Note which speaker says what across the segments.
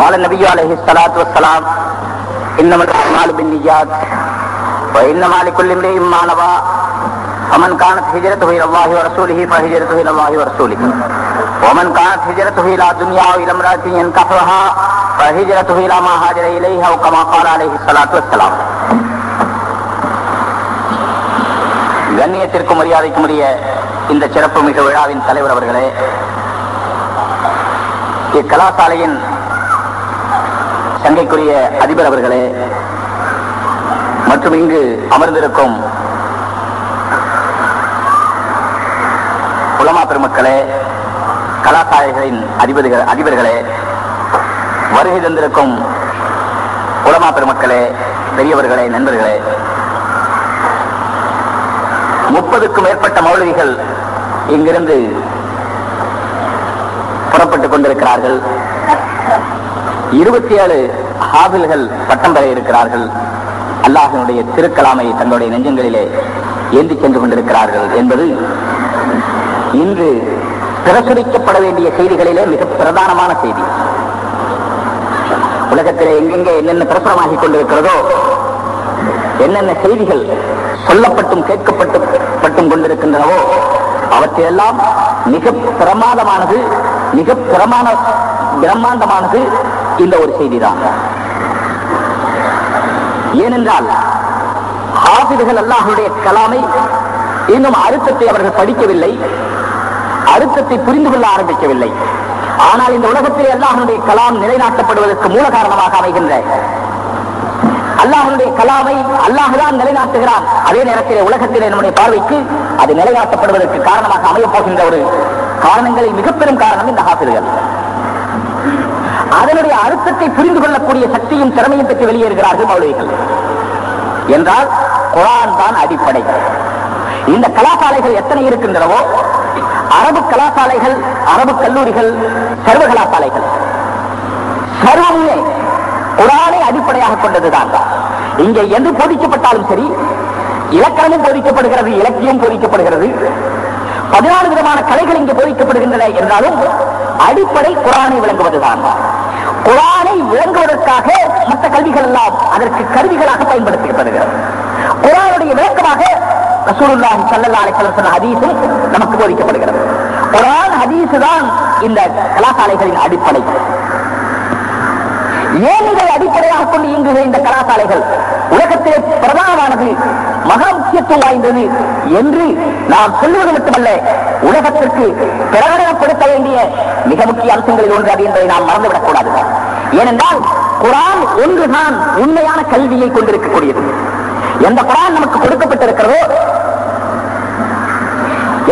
Speaker 1: قال النبي عليه الصلاة والسلام إنما الأعمال بالنيات وإنما لكل امرئ ما نوى ومن كانت هجرته إلى الله ورسوله فهجرته إلى الله ورسوله ومن كانت هجرته إلى دنيا أو إلى امرأة ينكحها فهجرته إلى ما هاجر إليه أو كما قال عليه الصلاة والسلام. கண்ணியத்திற்கும் மரியாதைக்கும் உரிய இந்த சிறப்பு மிகு விழாவின் தலைவர் அவர்களே, இக்கலாசாலையின் சங்கைக்குரிய அதிபர் அவர்களே, மற்றும் இங்கு அமர்ந்திருக்கும் உலமா பெருமக்களே, கலாசாலைகளின் அதிபர்களே, வருகை தந்திருக்கும் உலமா பெருமக்களே, பெரியவர்களே, நண்பர்களே, 30க்கும் மேற்பட்ட மௌலவிகள் இங்கிருந்து புறப்பட்டுக் கொண்டிருக்கிறார்கள். 27 ஹாபில்கள் பட்டம் பெற இருக்கிறார்கள். அல்லாஹ்வினுடைய திருக்கலாமை தங்களுடைய நெஞ்சங்களிலே ஏந்தி சென்று கொண்டிருக்கிறார்கள் என்பது இன்று பிரசுரிக்கப்பட வேண்டிய செய்திகளிலே மிக பிரதானமான செய்தி. உலகத்திலே எங்கெங்கே என்னென்ன பிரசுரமாகிக் கொண்டிருக்கிறதோ, என்னென்ன செய்திகள் சொல்லப்பட்டும் கேட்கப்பட்டும் கொண்டிருக்கின்றனவோ, அவற்றையெல்லாம் மிக பிரமாதமானது, மிக பிரம்மாண்டமானது இந்த ஒரு செய்திதான். ஏனென்றால் ஹாஃபிதுகள் அல்லாஹ்வுடைய கலாமை இன்னும் அர்த்தத்தை அவர்கள் படிக்கவில்லை, அர்த்தத்தை புரிந்து கொள்ள ஆரம்பிக்கவில்லை. ஆனால் இந்த உலகத்திலே அல்லாஹ்வுடைய கலாம் நிலைநாட்டப்படுவதற்கு மூல காரணமாக அமைகின்ற அல்லாஹ்வுடைய கலாமை அல்லாஹ்தான் நிலைநாட்டுகிறான். அதே நேரத்திலே உலகத்திலே நம்முடைய பார்வைக்கு அது நிலைநாட்டப்படுவதற்கு காரணமாக அமையப் போகின்ற ஒரு காரணங்களில் மிக பெரும் காரணம் இந்த ஹாஃபிதுகள். அதனுடைய அர்த்தத்தை புரிந்து கொள்ளக்கூடிய சக்தியும் திறமையும் பெற்று வெளியேறுகிறார்கள் மௌலவிகள் என்றால் குர்ஆன் தான் அடிப்படை. இந்த கலாசாலைகள் எத்தனை இருக்கின்றனவோ, அரபு கலாசாலைகள், அரபு கல்லூரிகள், சர்வ கலாசாலைகள் சர்வமே குர்ஆனை அடிப்படையாக கொண்டதுதான். இங்கே எது போதிக்கப்பட்டாலும் சரி, இலக்கணமும் போதிக்கப்படுகிறது, இலக்கியம் போதிக்கப்படுகிறது, 14 விதமான கலைகள் இங்கே போதிக்கப்படுகின்றன என்றாலும் அடிப்படை குர்ஆனை விளங்குவதுதான். குர்ஆனை விளங்குவதற்காக மற்ற கல்விகள் எல்லாம் அதற்கு கருவிகளாக பயன்படுத்தப்படுகிறது. குர்ஆனுடைய விளக்கமாக ரசூலுல்லாஹி ஸல்லல்லாஹு அலைஹி வஸல்லம் சொன்ன ஹதீஸும் நமக்கு போதிக்கப்படுகிறது. குர்ஆன் ஹதீஸ் தான் இந்த கலாசாலைகளின் அடிப்படை. ஏன் இதை அடிப்படையாக கொண்டு இயங்குகிற இந்த கலாசாலைகள் உலகத்திலே பிரதானமானது, மகா முக்கியத்துவம் வாய்ந்தது என்று நாம் சொல்லுவது மட்டுமல்ல, உலகத்திற்கு பிரகடனப்படுத்த வேண்டிய மிக முக்கிய அம்சங்களில் ஒன்று அது என்பதை நாம் மறந்துவிடக் கூடாது. ஏனென்றால் குர்ஆன் ஒன்றுதான் உண்மையான கல்வியை கொண்டிருக்கக்கூடியது. எந்த குர்ஆன் நமக்கு கொடுக்கப்பட்டிருக்கிறதோ,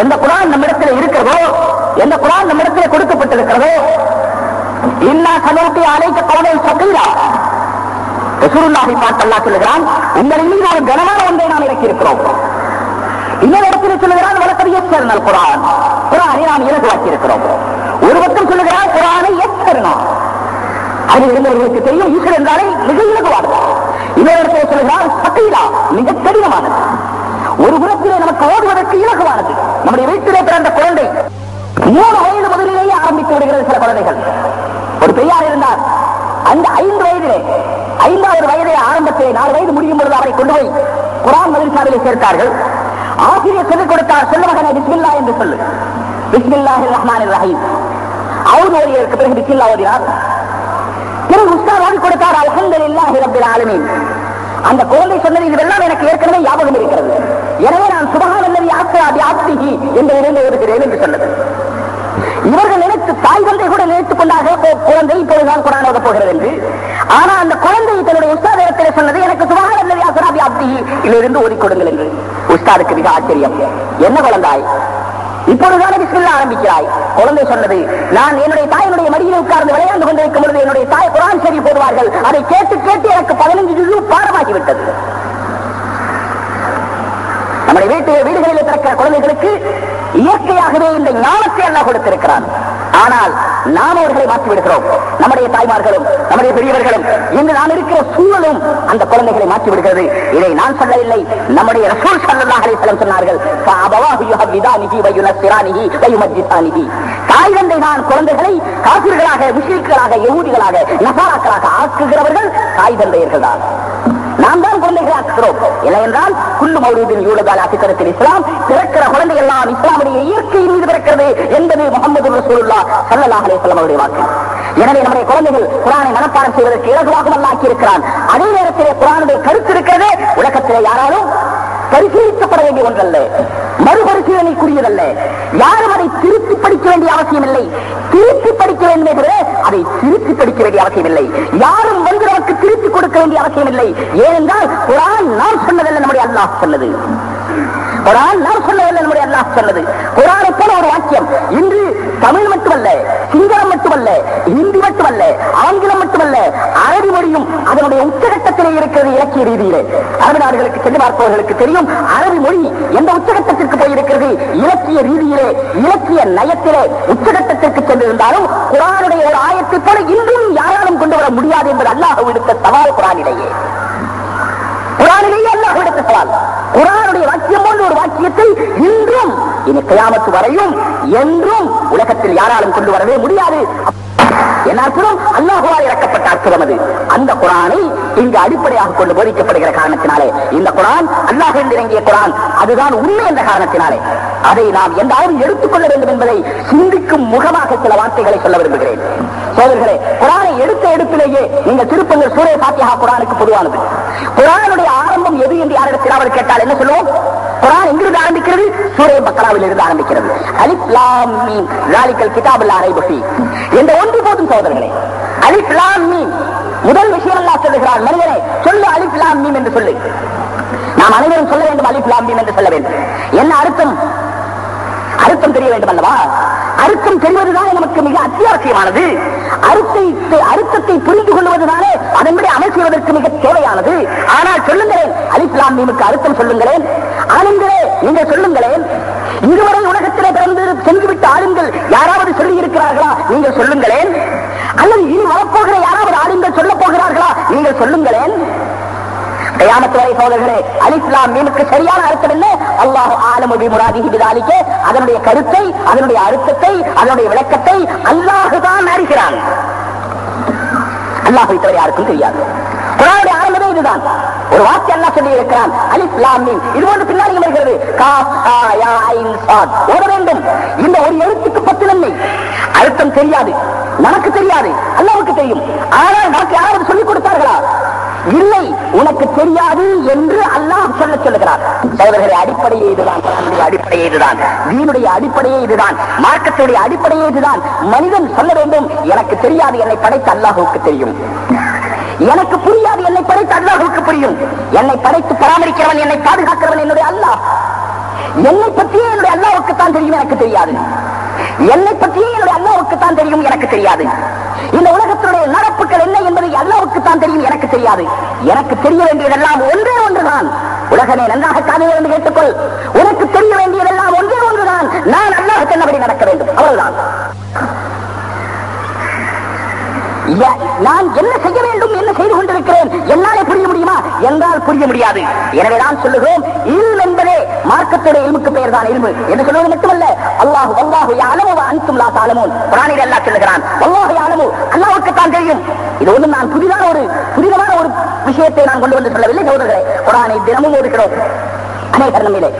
Speaker 1: எந்த குர்ஆன் நம்மிடத்தில் இருக்கிறதோ, எந்த குர்ஆன் நம்மிடத்தில் கொடுக்கப்பட்டிருக்கிறதோ, இன்னா சனூட்டி அலைக்க கௌலன் ஸகீலா, ரசூலுல்லாஹி ஸல்லல்லாஹு அலைஹி சொல்லுகிறான், உங்களின் மீது ஒரு கனமான ஒன்றை நாம் இறக்கி இருக்கிறோம். இன்னொரு இடத்தில் சொல்லுகிறான், வலக்கத் யஸ்ஸர்னல் குர்ஆன், குர்ஆனை நாம் இலகுவாக்கி இருக்கிறோம். ஒரு பக்கம் சொல்லுகிறான் குர்ஆனை யஸ்ஸர்னா, அது இருந்தவர்களுக்கு தெரியும் ஈஸ்வர் என்றாலே மிக இலகுவானது. இன்னொரு இடத்தில் சொல்லுகிறான் ஸகீலா, மிக கடினமானது. ஒரு புறத்திலே நமக்கு ஓடுவதற்கு இலகுவானது. நம்முடைய வீட்டிலே பிறந்த குழந்தை 3 வயது முதலிலேயே ஆரம்பித்து விடுகிறது. சில குழந்தைகள், ஒரு பெரியார் இருந்தார், அந்த 5 வயதிலே 5வது வயதை ஆரம்பத்திலே 4 வயது முடியும் பொழுது அவரை கொண்டு போய் குர்ஆன் மதரசாவிலே சேர்த்தார்கள். ஆசிரியர் சொல்லிக் கொடுத்தார், சொல்ல மகனே பிஸ்மில்லா என்று சொல்லு, பிஸ்மில்லாஹிர் ரஹ்மானிர் ரஹீம். அவர் ஓதியதற்கு பிறகு பிஸ்மில்லா ஓதினார். பிறகு உஸ்தாத் ஓதி கொடுத்தார், அல்ஹம்துலில்லாஹி ரப்பில் ஆலமீன். அந்த குழந்தை சொன்னது இதெல்லாம் எனக்கு ஏற்கனவே ஞாபகம் இருக்கிறது, எனவே நான் சுப்ஹானல்லதி அஸ்ரா பி அப்திஹி என்று ஓதுகிறேன் என்று சொன்னது. இவர்கள் நினைத்து, தாய் தந்தை கூட நினைத்துக் கொண்டாக குழந்தை இப்போதுதான் குர்ஆன் ஓதப் போகிறது என்று. ஆனால் அந்த குழந்தை தன்னுடைய உஸ்தாத் இடத்திலே சொன்னது, எனக்கு சுப்ஹானல்லதி அஸ்ரா பி அப்திஹி இதிலிருந்து ஓதிக் கொடுங்கள் என்று. உஸ்தாதுக்கு மிக ஆச்சரியம், என்ன குழந்தாய், இப்பொழுதுதானே பிஸ்மில்லா ஆரம்பிக்கிறாய்? குழந்தை சொன்னது, நான் என்னுடைய தாயினுடைய மடியில் உட்கார்ந்து விளையாண்டு கொண்டிருக்கும் பொழுது என்னுடைய தாய் குர்ஆன் ஷரீஃப் போடுவார்கள், அதை கேட்டு கேட்டு எனக்கு 15 ஜுஸு பாடமாகிவிட்டது. நம்முடைய வீடுகளில் பிறக்கிற குழந்தைகளுக்கு இயற்கையாகவே இந்த ஞானத்தை அல்லாஹ் கொடுத்திருக்கிறான். ஆனால் நாம் அவர்களை மாற்றி விடுகிறோம். நம்முடைய தாய்மார்களும் நம்முடைய பெரியவர்களும் இன்று நாம் இருக்கிற சூழலும் அந்த குழந்தைகளை மாற்றி விடுகிறது. இதை நான் சொல்லவில்லை, நம்முடைய ரசூல் ஸல்லல்லாஹு அலைஹி வஸல்லம் சொன்னார்கள், தாய் தந்தை தான் குழந்தைகளை காபிர்களாக, முஷ்ரிக்குகளாக, யஹூதிகளாக, நசாராக்களாக ஆக்குகிறவர்கள் தாய் தந்தையர்கள் தான். நாம் தான் குழந்தைகளை ஆக்குகிறோம். இல்லை என்றால் குல்லு மௌலூதின் யூலதால் ஆசித்தரத்தில் இஸ்லாம், பிறக்கிற குழந்தை எல்லாம் இஸ்லாமுடைய இயற்கையின் மீது பிறக்கிறது என்பது முஹம்மது ரசூலுல்லாஹ் ஸல்லல்லாஹு அலைஹி வஸல்லம் அவருடைய வாக்கு. எனவே நம்முடைய குழந்தைகள் குர்ஆனை மனப்பாடம் செய்வதற்கு இலகுவாக அல்லாஹ் இருக்கிறான். அதே நேரத்திலே குர்ஆனுடைய கருத்து இருக்கிறது உலகத்திலே யாராலும் பரிசீலிக்கப்பட வேண்டிய ஒன்றல்ல, மறுபரிசீலனைக்குரியதல்ல. யாரும் அதை திருத்தி படிக்க வேண்டிய அவசியம் இல்லை. திருத்தி படிக்க வேண்டுமே தவிர அதை திருத்தி படிக்க வேண்டிய அவசியம் இல்லை. யாரும் வந்து நமக்கு திருத்தி கொடுக்க வேண்டிய அவசியம் இல்லை. ஏனென்றால் குர்ஆன் நாம் சொன்னதல்ல, நம்முடைய அல்லாஹ் சொன்னது. குர்ஆன் நாம் சொன்னதல்ல, நம்முடைய அல்லாஹ் சொன்னது. குர்ஆனை போல ஒரு வாக்கியம் இன்று தமிழ் மட்டுமல்ல, சிங்களம் மட்டுமல்ல, ஹிந்தி மட்டுமல்ல, ஆங்கிலம் மட்டுமல்ல, அரபி மொழியும் அதனுடைய உச்சகட்டத்திலே இருக்கிறது. இலக்கிய ரீதியிலே அரபு நாடுகளுக்கு சென்று பார்ப்பவர்களுக்கு தெரியும், அரபி மொழி எந்த உச்சகட்டத்திற்கு போயிருக்கிறது. இலக்கிய ரீதியிலே, இலக்கிய நயத்திலே உச்சகட்டத்திற்கு சென்றிருந்தாலும் குர்ஆனுடைய ஒரு ஆயத்தை போல இன்றும் யாராலும் கொண்டு வர முடியாது என்பது அல்லாஹ் விடுத்த சவால். குர்ஆனிலேயே அல்லாஹ் விடுத்த சவால். குர்ஆனுடைய வாக்கியம் போன்ற ஒரு வாக்கியத்தை இன்றும் இனி கியாமத் வரையும் என்றும் உலகத்தில் யாராலும் கொண்டு வரவே முடியாது. என்ன அர்த்தம்? அல்லாஹ்வால் இறக்கப்பட்ட அர்த்தம் அது. அந்த குர்ஆனை இங்கு அடிப்படையாக கொண்டு போதிக்கப்படுகிற காரணத்தினாலே, இந்த குர்ஆன் அல்லாஹ் இறங்கிய குர்ஆன், அதுதான் உண்மை என்ற காரணத்தினாலே அதை நாம் எந்தாவது எடுத்துக்கொள்ள வேண்டும் என்பதை சிந்திக்கும் முகமாக சில வார்த்தைகளை சொல்ல விரும்புகிறேன். சோதர்களே, குர்ஆனை எடுத்த எடுப்பிலேயே நீங்கள் திருப்பங்கள் சூரே ஃபாத்திஹா குர்ஆனுக்கு பொதுவானது. குர்ஆனுடைய ஆரம்பம் எது என்று யாரிடத்திலாவது கேட்டால் என்ன சொல்லுவோம்? குர்ஆன் எங்கிருந்து ஆரம்பிக்கிறது? சூரே பக்ராவில் இருந்து ஆரம்பிக்கிறது. அலிஃப் லாம் மீம் ஸாலிகல் கிதாபுல் லா ரைப ஃபீஹ் என்ற ஒன்று போதும் சகோதரர்களே. அலிஃப் லாம் மீம் முதல் விஷயம் அல்லாஹ் சொல்லுகிறார், மனிதனே சொல்லு அலிஃப் லாம் மீம் என்று சொல்லு. நாம் அனைவரும் சொல்ல வேண்டும், அலிஃப் லாம் மீம் என்று சொல்ல வேண்டும். என்ன அர்த்தம்? அர்த்தம் தெரிய வேண்டும் அல்லவா? அர்த்தம் தெரிவதுதான் நமக்கு மிக அத்தியாவசியமானது. அர்த்தத்தை புரிந்து கொள்வதுதானே அதன்படி அமல் செய்வதற்கு மிக தேவையானது. ஆனால் சொல்லுங்களேன், அலிஃப் லாம் மீமுக்கு அர்த்தம் சொல்லுங்களேன். ஆளுங்களே நீங்கள் சொல்லுங்களேன். இதுவரை உலகத்திலே பிறந்து சென்றுவிட்ட ஆளுங்கள் யாராவது சொல்லி இருக்கிறார்களா? நீங்கள் சொல்லுங்களேன். அல்லது இனி வரப்போகிற யாராவது ஆளுங்கள் சொல்ல போகிறார்களா? நீங்கள் சொல்லுங்களேன். கியாமத் வரை சகோதரர்களே, அலிஃப் லாம் மீமுக்கு சரியான அர்த்தம் என்ன? அல்லாஹு ஆலமு பிமுராதிஹி பிதாலிக, அதனுடைய கருத்தை, அதனுடைய அர்த்தத்தை, அதனுடைய விளக்கத்தை அல்லாஹ் தான் அறிகிறான். அல்லாஹ்வை தவிர யாருக்கும் தெரியாது. குர்ஆனுடைய ஆரம்பமே இதுதான். ஒரு வார்த்தை அல்லாஹ் சொல்லி இருக்கிறான், அலிஃப் லாம் மீம். இது போன்று பின்னாடி வருகிறது, காஃப் ஹா யா ஐன் ஸாத். ஓத வேண்டும். இந்த ஒரு எழுத்துக்கு 10 நன்மை. அர்த்தம் தெரியாது, நமக்கு தெரியாது, அல்லாஹ்வுக்கு தெரியும். ஆனால் நமக்கு யாராவது சொல்லிக் கொடுத்தார்களா? இல்லை, உனக்கு தெரியாது என்று அல்லாஹ் சொல்லுகிறார். சகோதரர்களே, அடிப்படையே இதுதான். அடிப்படையே இதுதான். தீனுடைய அடிப்படையே இதுதான். மார்க்கத்துடைய அடிப்படையே இதுதான். மனிதன் சொல்ல வேண்டும், எனக்கு தெரியாது, என்னை படைத்த அல்லாஹ்வுக்கு தெரியும். எனக்கு புரியாது, என்னை படைத்த அல்லாஹ்வுக்கு புரியும். என்னை படைத்து பராமரிக்கிறவன், என்னை பாதுகாக்கிறவன் என்னுடைய அல்லாஹ். என்னை பற்றியே என்னுடைய அல்லாஹ்வுக்கு தான் தெரியும், எனக்கு தெரியாது. என்னை பற்றியே என்னுடைய அல்லாஹ்வுக்கு தான் தெரியும், எனக்கு தெரியாது. இந்த உலகத்தினுடைய நடப்புகள் என்ன என்பதை அல்லாஹ்வுக்கு தான் தெரியும், எனக்கு தெரியாது. எனக்கு தெரிய வேண்டியதெல்லாம் ஒன்றே ஒன்றுதான். உலகமே நன்றாக காதில் இருந்து கேட்டுக்கொள். உனக்கு தெரிய வேண்டியதெல்லாம் ஒன்றே ஒன்றுதான். நான் அல்லாஹ் சொன்னபடி நடக்க வேண்டும், அவ்வளவுதான். நான் என்ன செய்ய வேண்டும், என்ன செய்து கொண்டிருக்கிறேன், என்னாலே புரிய முடியுமா என்றால் புரிய முடியாது. எனவே நான் சொல்லுகிறோம், இல்ம் என்பதே மார்க்கத்துடைய இல்முக்கு பெயர் தான் இல்மு என்று சொல்வது மட்டுமல்ல. அல்லாஹ் வல்லாஹு யஅலமு வ அன்தும் லா தஅலமூன். குர்ஆனில் அல்லாஹ் சொல்லுகிறான், வல்லாஹு யஅலமு, அல்லாஹ்வுக்கு தான் தெரியும். இது ஒன்றும் நான் புதிதான ஒரு விஷயத்தை நான் கொண்டு வந்து சொல்லவில்லை சகோதரர்களே. குர்ஆனை தினமும் ஓதுகிறோம் அநேகர் நம்மிலே.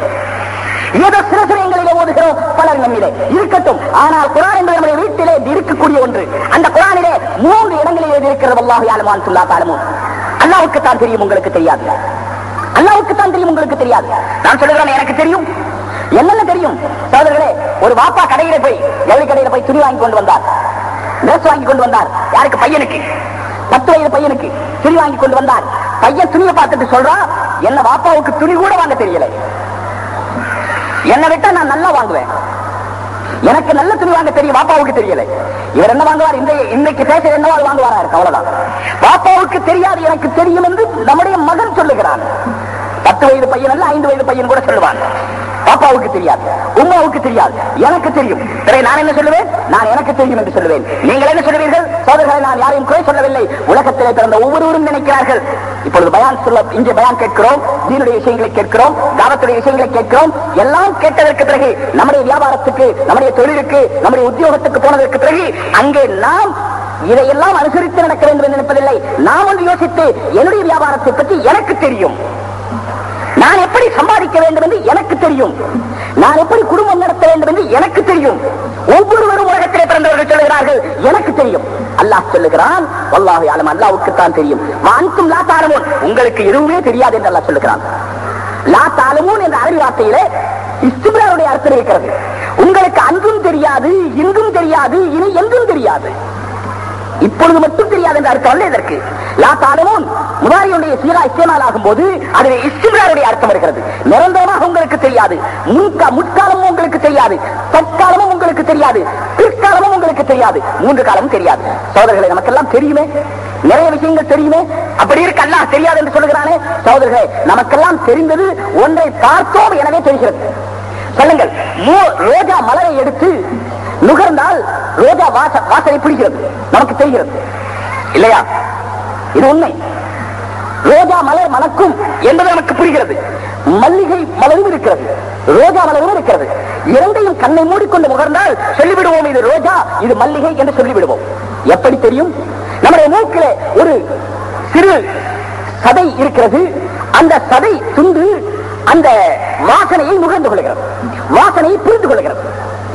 Speaker 1: ஏதோ சில சிலைகளிலே ஓதுகிறோம், பலர் நம்மிலே இருக்கட்டும். ஆனால் குர்ஆன் என்பது நம்முடைய வீட்டிலே இருக்கக்கூடிய ஒன்று. அந்த குர்ஆனிலே 3 இடங்களில் இருக்கிறது, வல்லாஹு யஅலமு வ அன்தும் லா தஅலமூன். அல்லாஹ்வுக்கு தான் தெரியும், உங்களுக்கு தெரியாது. அல்லாஹ்வுக்கு தான் தெரியும், உங்களுக்கு தெரியாது. நான் சொல்லுகிறேன், எனக்கு தெரியும். என்னென்ன தெரியும் சகோதரர்களே? ஒரு வாப்பா கடையில போய், ஜவுளி கடையில போய் துணி வாங்கி கொண்டு வந்தார், டிரெஸ் வாங்கி கொண்டு வந்தார். யாருக்கு? பையனுக்கு, 10 வயது பையனுக்கு துணி வாங்கி கொண்டு வந்தார். பையன் துணியை பார்த்துட்டு சொல்றான், என்ன வாப்பாவுக்கு துணி கூட வாங்க தெரியல, என்னை விட்டா நான் நல்லா வாங்குவேன், எனக்கு நல்ல துணி வாங்க தெரியும், பாப்பாவுக்கு தெரியல. இவர் என்ன வாங்குவார்? இன்னைக்கு பேச என்னவோ அது வாங்குவாரா இருக்கு, அவ்வளவுதான். பாப்பாவுக்கு தெரியாது, எனக்கு தெரியும் என்று நம்முடைய மகன் சொல்லுகிறான். 10 வயது பையன் அல்ல, 5 வயது பையன் கூட சொல்லுவான். பாப்பாவுக்கு தெரியாது, உமாவுக்கு தெரியாது, எனக்கு தெரியும். நான் என்ன சொல்லுவேன்? நான் எனக்கு தெரியும் என்று சொல்லுவேன். நீங்கள் என்ன சொல்லுவீர்கள்? சோதரர்களை நான் யாரையும் குறை சொல்லவில்லை. உலகத்திலே பிறந்த ஒவ்வொருவரும் நினைக்கிறார்கள். இப்பொழுது பயான் சொல்ல, இங்கே பயான் கேட்கிறோம், தீனுடைய விஷயங்களை கேட்கிறோம், தாவத்துடைய விஷயங்களை கேட்கிறோம். எல்லாம் கேட்டதற்கு பிறகு நம்முடைய வியாபாரத்துக்கு, நம்முடைய தொழிலுக்கு, நம்முடைய உத்தியோகத்துக்கு போனதற்கு பிறகு அங்கே நாம் இதையெல்லாம் அனுசரித்து நடக்க வேண்டும் என்று நினைப்பதில்லை. நாம் வந்து யோசித்து என்னுடைய வியாபாரத்தை பற்றி எனக்கு தெரியும், நான் எப்படி சம்பாதிக்க வேண்டும் என்று எனக்கு தெரியும், நான் எப்படி குடும்பம் நடத்த வேண்டும் என்று எனக்கு தெரியும். ஒவ்வொருவரும் உலகத்திலே பிறந்தவர்கள் சொல்லுகிறார்கள் எனக்கு தெரியும். அல்லாஹ் சொல்லுகிறான், வல்லாஹு யஅலம், அல்லாஹ்வுக்கு தான் தெரியும். வஅன்தும் லா தஅலமூன், உங்களுக்கு எதுவுமே தெரியாது என்று அல்லாஹ் சொல்லுகிறான். லா தஅலமூன் என்ற அரபி வார்த்தையிலே இஸ்திம்ராருடைய அர்த்தம் இருக்கிறது. உங்களுக்கு அன்றும் தெரியாது, இன்றும் தெரியாது, இனி என்றும் தெரியாது. இப்பொழுது மட்டும் தெரியாது என்ற அர்த்தம் அல்ல இதற்கு. லா தஅலமூன் முதாரியுடைய சீரா இஸ்திமால் ஆகும் போது அதிலே இஸ்திம்ராருடைய அர்த்தம் இருக்கிறது. நிரந்தரமாக உங்களுக்கு தெரியாது, முற்காலமும் உங்களுக்கு தெரியாது, தற்காலமும் உங்களுக்கு தெரியாது, பிற்காலமும் உங்களுக்கு தெரியாது, 3 காலமும் தெரியாது. சகோதரர்களே, நமக்கெல்லாம் தெரியுமே, நிறைய விஷயங்கள் தெரியுமே. அப்படி இருக்க அல்லாஹ் தெரியாது என்று சொல்லுகிறானே. சகோதரர்களே, நமக்கெல்லாம் தெரிந்தது ஒன்றை பார்த்தோம், எனவே தெரிகிறது. சொல்லுங்கள், ரோஜா மலரை எடுத்து நுகர்ந்தால் ரோஜா வாசனை பிடிக்கிறது, நமக்கு தெரிகிறது இல்லையா? இது உண்மை. ரோஜா மலர் மணக்கும் என்பது நமக்கு புரிகிறது. மல்லிகை மலரும் இருக்கிறது, ரோஜா மலரும் இருக்கிறது. இரண்டையும் கண்ணை மூடிக்கொண்டு முகர்ந்தால் சொல்லிவிடுவோம் இது ரோஜா, இது மல்லிகை என்று சொல்லிவிடுவோம். எப்படி தெரியும்? நம்முடைய மூக்கிலே ஒரு சிறு சதை இருக்கிறது. அந்த சதை துண்டு அந்த வாசனையை நுகர்ந்து கொள்கிறது, வாசனையை புரிந்து கொள்கிறது.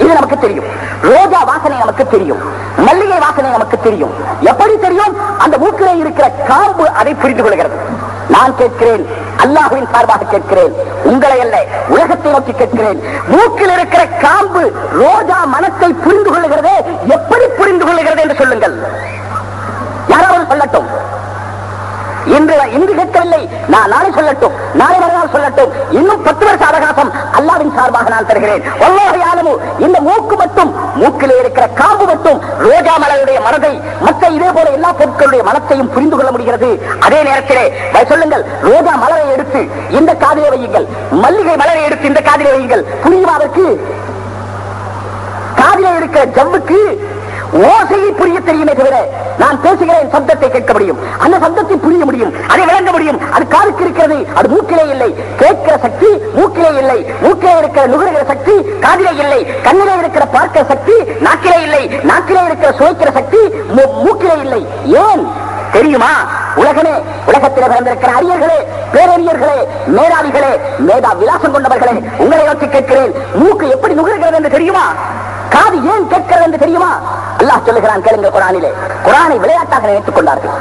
Speaker 1: இது நமக்கு தெரியும். ரோஜா வாசனை நமக்கு தெரியும், மல்லிகை வாசனை நமக்கு தெரியும். எப்படி தெரியும்? அந்த மூக்கிலே இருக்கிற காம்பு அதை புரிந்து கொள்கிறது. நான் கேட்கிறேன், அல்லாஹ்வின் சார்பாக கேட்கிறேன், உங்களை அல்ல, உலகத்தை நோக்கி கேட்கிறேன். மூக்கில் இருக்கிற காம்பு ரோஜா மனத்தை புரிந்து கொள்ளுகிறதே, எப்படி புரிந்து கொள்ளுகிறது என்று சொல்லுங்கள். யாராவது சொல்லட்டும். இன்று கேட்கவில்லை, நான் நாளை சொல்லட்டும், நாளை மறுநாள் சொல்லட்டும், இன்னும் 10 வருஷ அவகாசம் அல்லாஹ்வின் சார்பாக நான் தருகிறேன். வல்லாஹு யஅலமு, இந்த மூக்கு மட்டும், மூக்கிலே இருக்கிற காம்பு மட்டும் ரோஜா மலருடைய மனதை, மற்ற இதே போல எல்லா பொருட்களுடைய மனத்தையும் புரிந்து கொள்ள முடிகிறது. அதே நேரத்திலே சொல்லுங்கள், ரோஜா மலரை எடுத்து இந்த காதிலே வையுங்கள், மல்லிகை மலரை எடுத்து இந்த காதிலே வையுங்கள், புரியுமா? அதற்கு காதிலே இருக்கிற ஜவ்வுக்கு ஓசையை புரிய தெரியுமே தவிர, நான் பேசுகிறேன் சப்தத்தை கேட்க முடியும், அந்த சப்தத்தை புரிய முடியும், அதை விளங்க முடியும். அது காதுக்கு இருக்கிறது, அது மூக்கிலே இல்லை. கேட்கிற சக்தி மூக்கிலே இல்லை, மூக்கிலே இருக்கிற நுகர்கிற சக்தி காதிலே இல்லை, கண்ணிலே இருக்கிற பார்க்கிற சக்தி நாக்கிலே இல்லை, நாக்கிலே இருக்கிற சுவைக்கிற சக்தி மூக்கிலே இல்லை. ஏன் தெரியுமா? உலகமே, உலகத்திலே பிறந்திருக்கிற அறிஞர்களே, பேரறிஞர்களே, மேதாவிகளே, மேதா விலாசம் கொண்டவர்களே, உங்களை நோக்கி கேட்கிறேன், மூக்கு எப்படி நுகர்கிறது என்று தெரியுமா? காது ஏன் கேட்கிறது என்று தெரியுமா? அல்லாஹ் சொல்லுகிறான், கேளுங்க. குர்ஆனிலே குர்ஆனை விளையாட்டாக நினைத்துக் கொண்டார்கள்.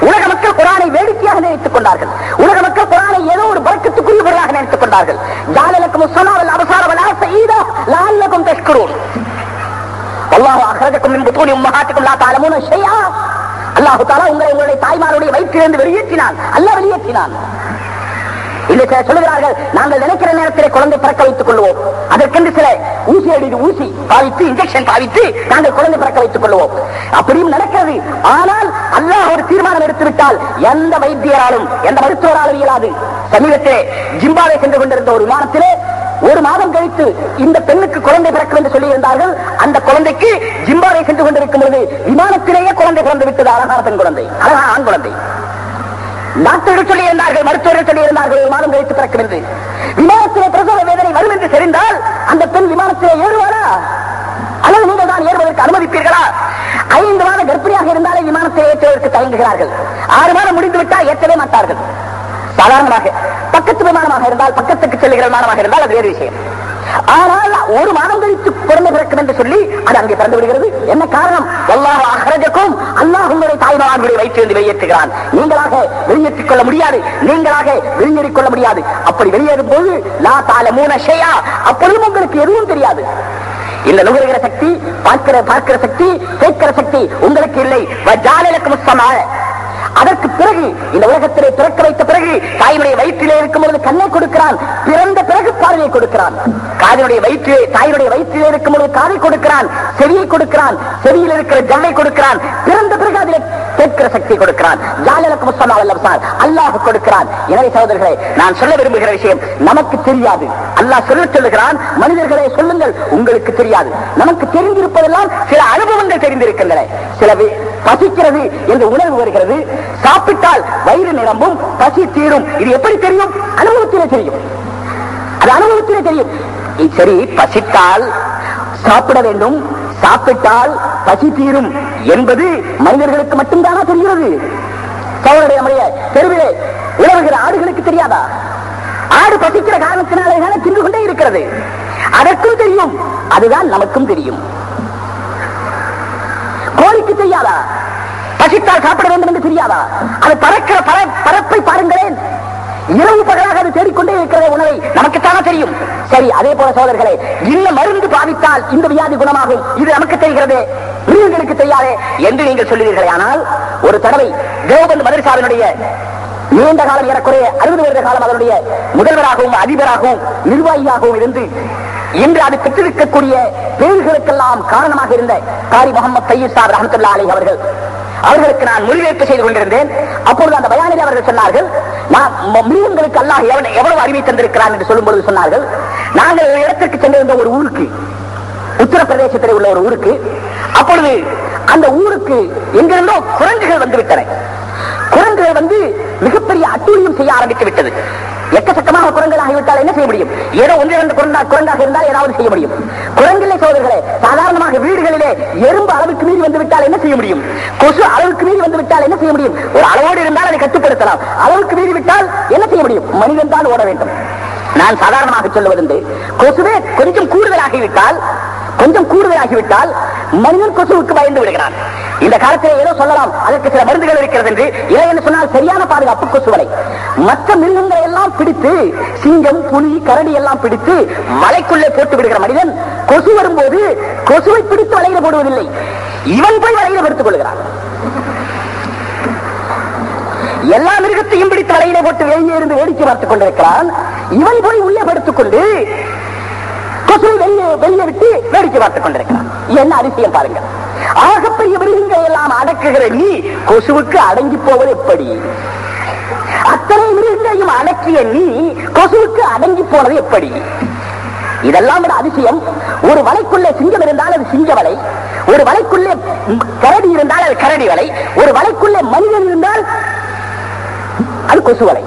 Speaker 1: உலக மக்கள் குர்ஆனை வேடிக்கையாக நினைத்துக் கொண்டார்கள். உலக மக்கள் குர்ஆனை ஏதோ ஒரு பரக்கத்துக்குரிய பொருளாக நினைத்துக் கொண்டார்கள். ஜஅலலக்கும் ஸலா வல் அப்சார வல் அஃஈதா லஅல்லகும் தஷ்குரூன். அல்லாஹ் அக்ரஜக்கும் மின் புத்தூனி உம்மஹாத்திக்கும் லா தஅலமூன ஷைஆ. அல்லாஹ் தஆலா உங்களுடைய தாய்மாருடைய வயிற்றிலிருந்து வெளியேற்றினான். அல்லாஹ் வெளியேற்றினான். இன்னைக்கு சொல்லுகிறார்கள், நாங்கள் நினைக்கிற நேரத்திலே குழந்தை பிறக்க வைத்துக் கொள்வோம், அதற்கென்று சில ஊசி பாவித்து, இன்ஜெக்ஷன் பாவித்து நாங்கள் குழந்தை பிறக்க வைத்துக் கொள்வோம். அப்படியும் நடக்கிறது. ஆனால் அல்லாஹ் ஒரு தீர்மானம் எடுத்துவிட்டால் எந்த வைத்தியராலும், எந்த மருத்துவராலும் இயலாது. சமீபத்திலே ஜிம்பாவே சென்று கொண்டிருந்த ஒரு விமானத்திலே 1 மாதம் கழித்து இந்த பெண்ணுக்கு குழந்தை பிறக்கும் என்று சொல்லி இருந்தார்கள். அந்த குழந்தைக்கு ஜிம்பாவே சென்று கொண்டிருக்கும் பொழுது விமானத்திலேயே குழந்தை பிறந்து விட்டது. அழகான பெண் குழந்தை, அழகான ஆண் குழந்தை. டாக்டர்கள் சொல்லி இருந்தார்கள், மருத்துவர்கள் சொல்லி இருந்தார்கள், 1 மாதம் கழித்து பிறக்கும் என்று. விமானத்திலே பிரசவ வேதனை வரும் என்று தெரிந்தால் அந்த பெண் விமானத்திலே ஏறுவாரா? அல்லது நீங்கள் தான் ஏறுவதற்கு அனுமதிப்பீர்களா? 5 மாத கர்ப்பிணியாக இருந்தாலே விமானத்தை ஏற்றுவதற்கு தயங்குகிறார்கள். 6 மாதம் முடிந்துவிட்டால் ஏற்றவே மாட்டார்கள். சாதாரணமாக பக்கத்து விமானமாக இருந்தால், பக்கத்துக்கு செல்லுகிற விமானமாக இருந்தால் அது வேறு விஷயம். ஆனால் 1 மாதம் கழித்து குழந்தை பிறக்கும் என்று சொல்லி அது அங்கே பிறந்து விடுகிறது. என்ன காரணம்? வல்லாஹு அக்ரஜக்கும், அல்லாஹ் உங்களுடைய தாய்மார்களுடைய வயிற்றிலிருந்து வெளியேற்றுகிறான். நீங்களாக வெளியேற்றிக் கொள்ள முடியாது, நீங்களாக வெளியேறிக் கொள்ள முடியாது. அப்படி வெளியேறும் போது லா தஅலமூன ஷைஆ, அப்பொழுதும் உங்களுக்கு எதுவும் தெரியாது. இந்த நுகர்கிற சக்தி, பார்க்கிற சக்தி, கேட்கிற சக்தி உங்களுக்கு இல்லை. வஜஅலலக்கும் ஸமா, அதற்கு பிறகு இந்த உலகத்திலே பிறக்க வைத்த பிறகு தாயினுடைய வயிற்றிலே இருக்கும் பொழுது கண்ணை கொடுக்கிறான், பிறந்த பிறகு பார்வையை கொடுக்கிறான். தாயினுடைய வயிற்றிலே இருக்கும் பொழுது காதை கொடுக்கிறான், செவியை கொடுக்கிறான், செவியில் இருக்கிற ஜவ்வை கொடுக்கிறான், பிறந்த பிறகு அதில் கேட்கிற சக்தி கொடுக்கிறான். அல்லாஹ் கொடுக்கிறான். எனவே சகோதரர்களே, நான் சொல்ல விரும்புகிற விஷயம், நமக்கு தெரியாது. அல்லாஹ் சொல்லுகிறான், மனிதர்களே சொல்லுங்கள், உங்களுக்கு தெரியாது. நமக்கு தெரிந்திருப்பதெல்லாம் சில அனுபவங்கள் தெரிந்திருக்கின்றன. சில பசிக்கிறது என்று உணர்வு வருகிறது, சாப்பிட்டால் வயிறு நிரம்பும், பசி தீரும். இது எப்படி தெரியும்? அனுபவத்திலே தெரியும். அது அனுபவத்திலே தெரியும். சரி, பசித்தால் சாப்பிட வேண்டும், சாப்பிட்டால் பசி தீரும் என்பது மனிதர்களுக்கு மட்டும்தானா தெரிகிறது? நம்முடைய தெருவிலே உழவுகிற ஆடுகளுக்கு தெரியாதா? ஆடு பசிக்கிற காரணத்தினாலே தின்று கொண்டே இருக்கிறது. அதற்கும் தெரியும். அதுதான் நமக்கும் தெரியும். கோழிக்கு தெரியாதா? பசித்தால் சாப்பிட வேண்டும் என்று தெரியாதா? அது பறக்கிற பரப்பை பாருங்களேன். இரவு பகலாக அது தேடிக்கொண்டே இருக்கிற உணவை நமக்குத்தானே தெரியும். சரி, அதே போல சோதர்களே, இந்த மருந்து பாவித்தால் இந்த வியாதி குணமாகும், இது நமக்கு தெரிகிறது, மிருகங்களுக்கு தெரியாதே என்று நீங்கள் சொல்லுவீர்களே. ஆனால் ஒரு தடவை தேவபந்து மதரசாவினுடைய நீண்ட காலம், ஏறக்குறைய 60 வருட காலம் அதனுடைய முதல்வராகவும் அதிபராகவும் நிர்வாகியாகவும் இருந்து இன்று அது பெற்றிருக்கக்கூடிய பேர்களுக்கெல்லாம் காரணமாக இருந்த காரி முகமது சையீத் சாப் ரஹ்மத்துல்லாஹி அலைஹி அவர்களுக்கு நான் மொழிபெயர்ப்பு செய்து கொண்டிருந்தேன். அப்பொழுது அந்த பயானில் அவர்கள் சொன்னார்கள், மிருகங்களுக்கு அல்லாஹ் எவ்வளவு அறிவை தந்திருக்கிறார் என்று சொல்லும் பொழுது சொன்னார்கள், நாங்கள் ஒரு இடத்திற்கு சென்றிருந்த ஒரு ஊருக்கு, உத்தரப்பிரதேசத்தில் உள்ள ஒரு ஊருக்கு, அப்பொழுது அந்த ஊருக்கு எங்கிருந்தோ குரங்குகள் வந்துவிட்டன. குரங்குகள் வந்து மிகப்பெரிய அட்டூழியம் செய்ய ஆரம்பித்து விட்டது. எக்கச்சக்கமாக குரங்குகள் ஆகிவிட்டால் என்ன செய்ய முடியும்? ஏதோ ஒன்று இரண்டு குரங்காக இருந்தால் ஏதாவது செய்ய முடியும். குரங்கிலே சோதர்களே, சாதாரணமாக வீடுகளிலே எறும்பு அளவுக்கு மீறி வந்து விட்டால் என்ன செய்ய முடியும்? கொசு அளவுக்கு மீறி வந்து விட்டால் என்ன செய்ய முடியும்? ஒரு அளவோடு இருந்தால் அதை கட்டுப்படுத்தலாம். அளவுக்கு மீறி விட்டால் என்ன செய்ய முடியும்? மனிதன் தான் ஓட வேண்டும். நான் சாதாரணமாக சொல்லுவது, கொசுவே கொஞ்சம் கூடுதலாகிவிட்டால் மனிதன் கொசுவுக்கு பயந்து விடுகிறான். இந்த காலத்தில் ஏதோ சொல்லலாம், அதற்கு சில மருந்துகள் இருக்கிறது என்று. இல்லை என்று சொன்னால் சரியான பாதுகாப்பு கொசுவலை. மற்ற மிருகங்களை எல்லாம் பிடித்து, சிங்கம், புலி, கரடி எல்லாம் பிடித்து வலைக்குள்ளே போட்டு விடுகிற மனிதன், கொசு வரும்போது கொசுவை பிடித்து வலையில போடுவதில்லை, இவன் போய் வலையில படுத்துக் கொள்கிறான். எல்லா மிருகத்தையும் பிடித்து வலையிலே போட்டு வெளியே இருந்து வேடிக்கை பார்த்துக் கொண்டிருக்கிறான். இவன் போய் உள்ளே படுத்துக் கொண்டு கொசுவை வெளியே விட்டு வேடிக்கை பார்த்துக் கொண்டிருக்கிறான். என்ன அதிசயம் பாருங்கள். ஆகப்பெரிய மிருகங்களை எல்லாம் அடக்குகிற நீ கொசுவுக்கு அடங்கி போவது எப்படி? அத்தனை மிருகங்களையும் அடக்கிய நீ கொசுவுக்கு அடங்கி போனது எப்படி? இதெல்லாம் விட அதிசயம். ஒரு வலைக்குள்ளே சிங்கம் இருந்தால் அது சிங்க வலை, ஒரு வலைக்குள்ளே கரடி இருந்தால் அது கரடி வலை, ஒரு வலைக்குள்ளே மனிதன் இருந்தால் அது கொசு வலை.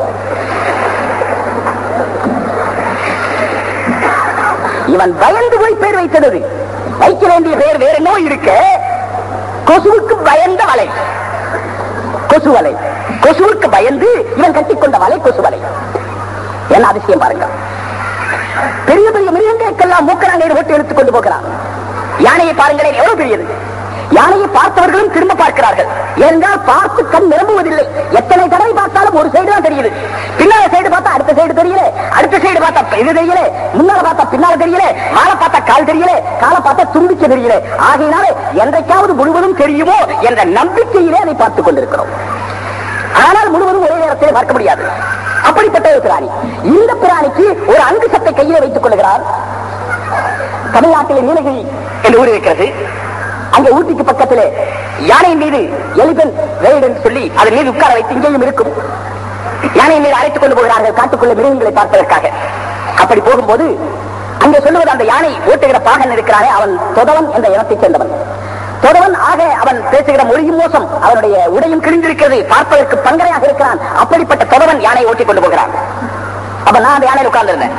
Speaker 1: இவன் பயந்து போய் பேர் வைத்தது. வைக்க வேண்டிய பெயர் வேற நோய் இருக்க, கொசுவுக்கு பயந்த வலை, கொசு வலை. கொசுவுக்கு பயந்து இவன் கட்டிக்கொண்ட வலை கொசு வலை. என்ன அதிசயம் பாருங்க. பெரிய பெரிய மிருகங்களுக்கெல்லாம் மூக்கணாங்கயிறு போட்டு எடுத்துக் கொண்டு போகிறான். யானையை பாருங்களேன், எவ்வளவு பெரியது. யானையை பார்த்தவர்களும் திரும்ப பார்க்கிறார்கள். ஏனென்றால் பார்த்து கண் நிரம்புவதில்லை. எத்தனை தடவை பார்த்தாலும் ஒரு சைடு தான் தெரியுது. பின்னால சைடு பார்த்தா அடுத்த சைடு தெரியல, அடுத்த சைடு பார்த்தா இது தெரியல, முன்னால பார்த்தா பின்னால தெரியல, மாலை பார்த்தா கால் தெரியல, காலை பார்த்தா தும்பிக்க தெரியல. ஆகையினாலே என்றைக்காவது முழுவதும் தெரியுமோ என்ற நம்பிக்கையிலே அதை பார்த்துக் கொண்டிருக்கிறோம். ஆனால் முழுவதும் ஒரே நேரத்தில் பார்க்க முடியாது. அப்படிப்பட்ட ஒரு பிராணி. இந்த பிராணிக்கு ஒரு அங்கு சட்டை கையிலே வைத்துக் கொள்கிறார். தமிழ்நாட்டில் நீலகிரி என்று ஊர் இருக்கிறது. அங்கே ஊட்டிக்கு பக்கத்திலே யானையின் மீது எலிபென்ட் ரைடு என்று சொல்லி அதன் மீது உட்கார வைத்து இங்கேயும் இருக்கும். யானையின் மீது அழைத்துக் கொண்டு போகிறார்கள் காட்டுக்குள்ள மிருகங்களை பார்ப்பதற்காக. அப்படி போகும்போது அங்கே சொல்லுவது, அந்த யானை ஓட்டுகிற பாகன் இருக்கிறானே, அவன் தொதவன் என்ற இனத்தைச் சேர்ந்தவன். தொதவன் ஆக அவன் பேசுகிற மொழியும் மோசம், அவனுடைய உடையும் கிழிந்திருக்கிறது, பார்ப்பதற்கு பங்கரையாக இருக்கிறான். அப்படிப்பட்ட தொதவன் யானையை ஓட்டிக் கொண்டு போகிறான். அப்ப நான் அந்த யானையில் உட்கார்ந்திருந்தேன்.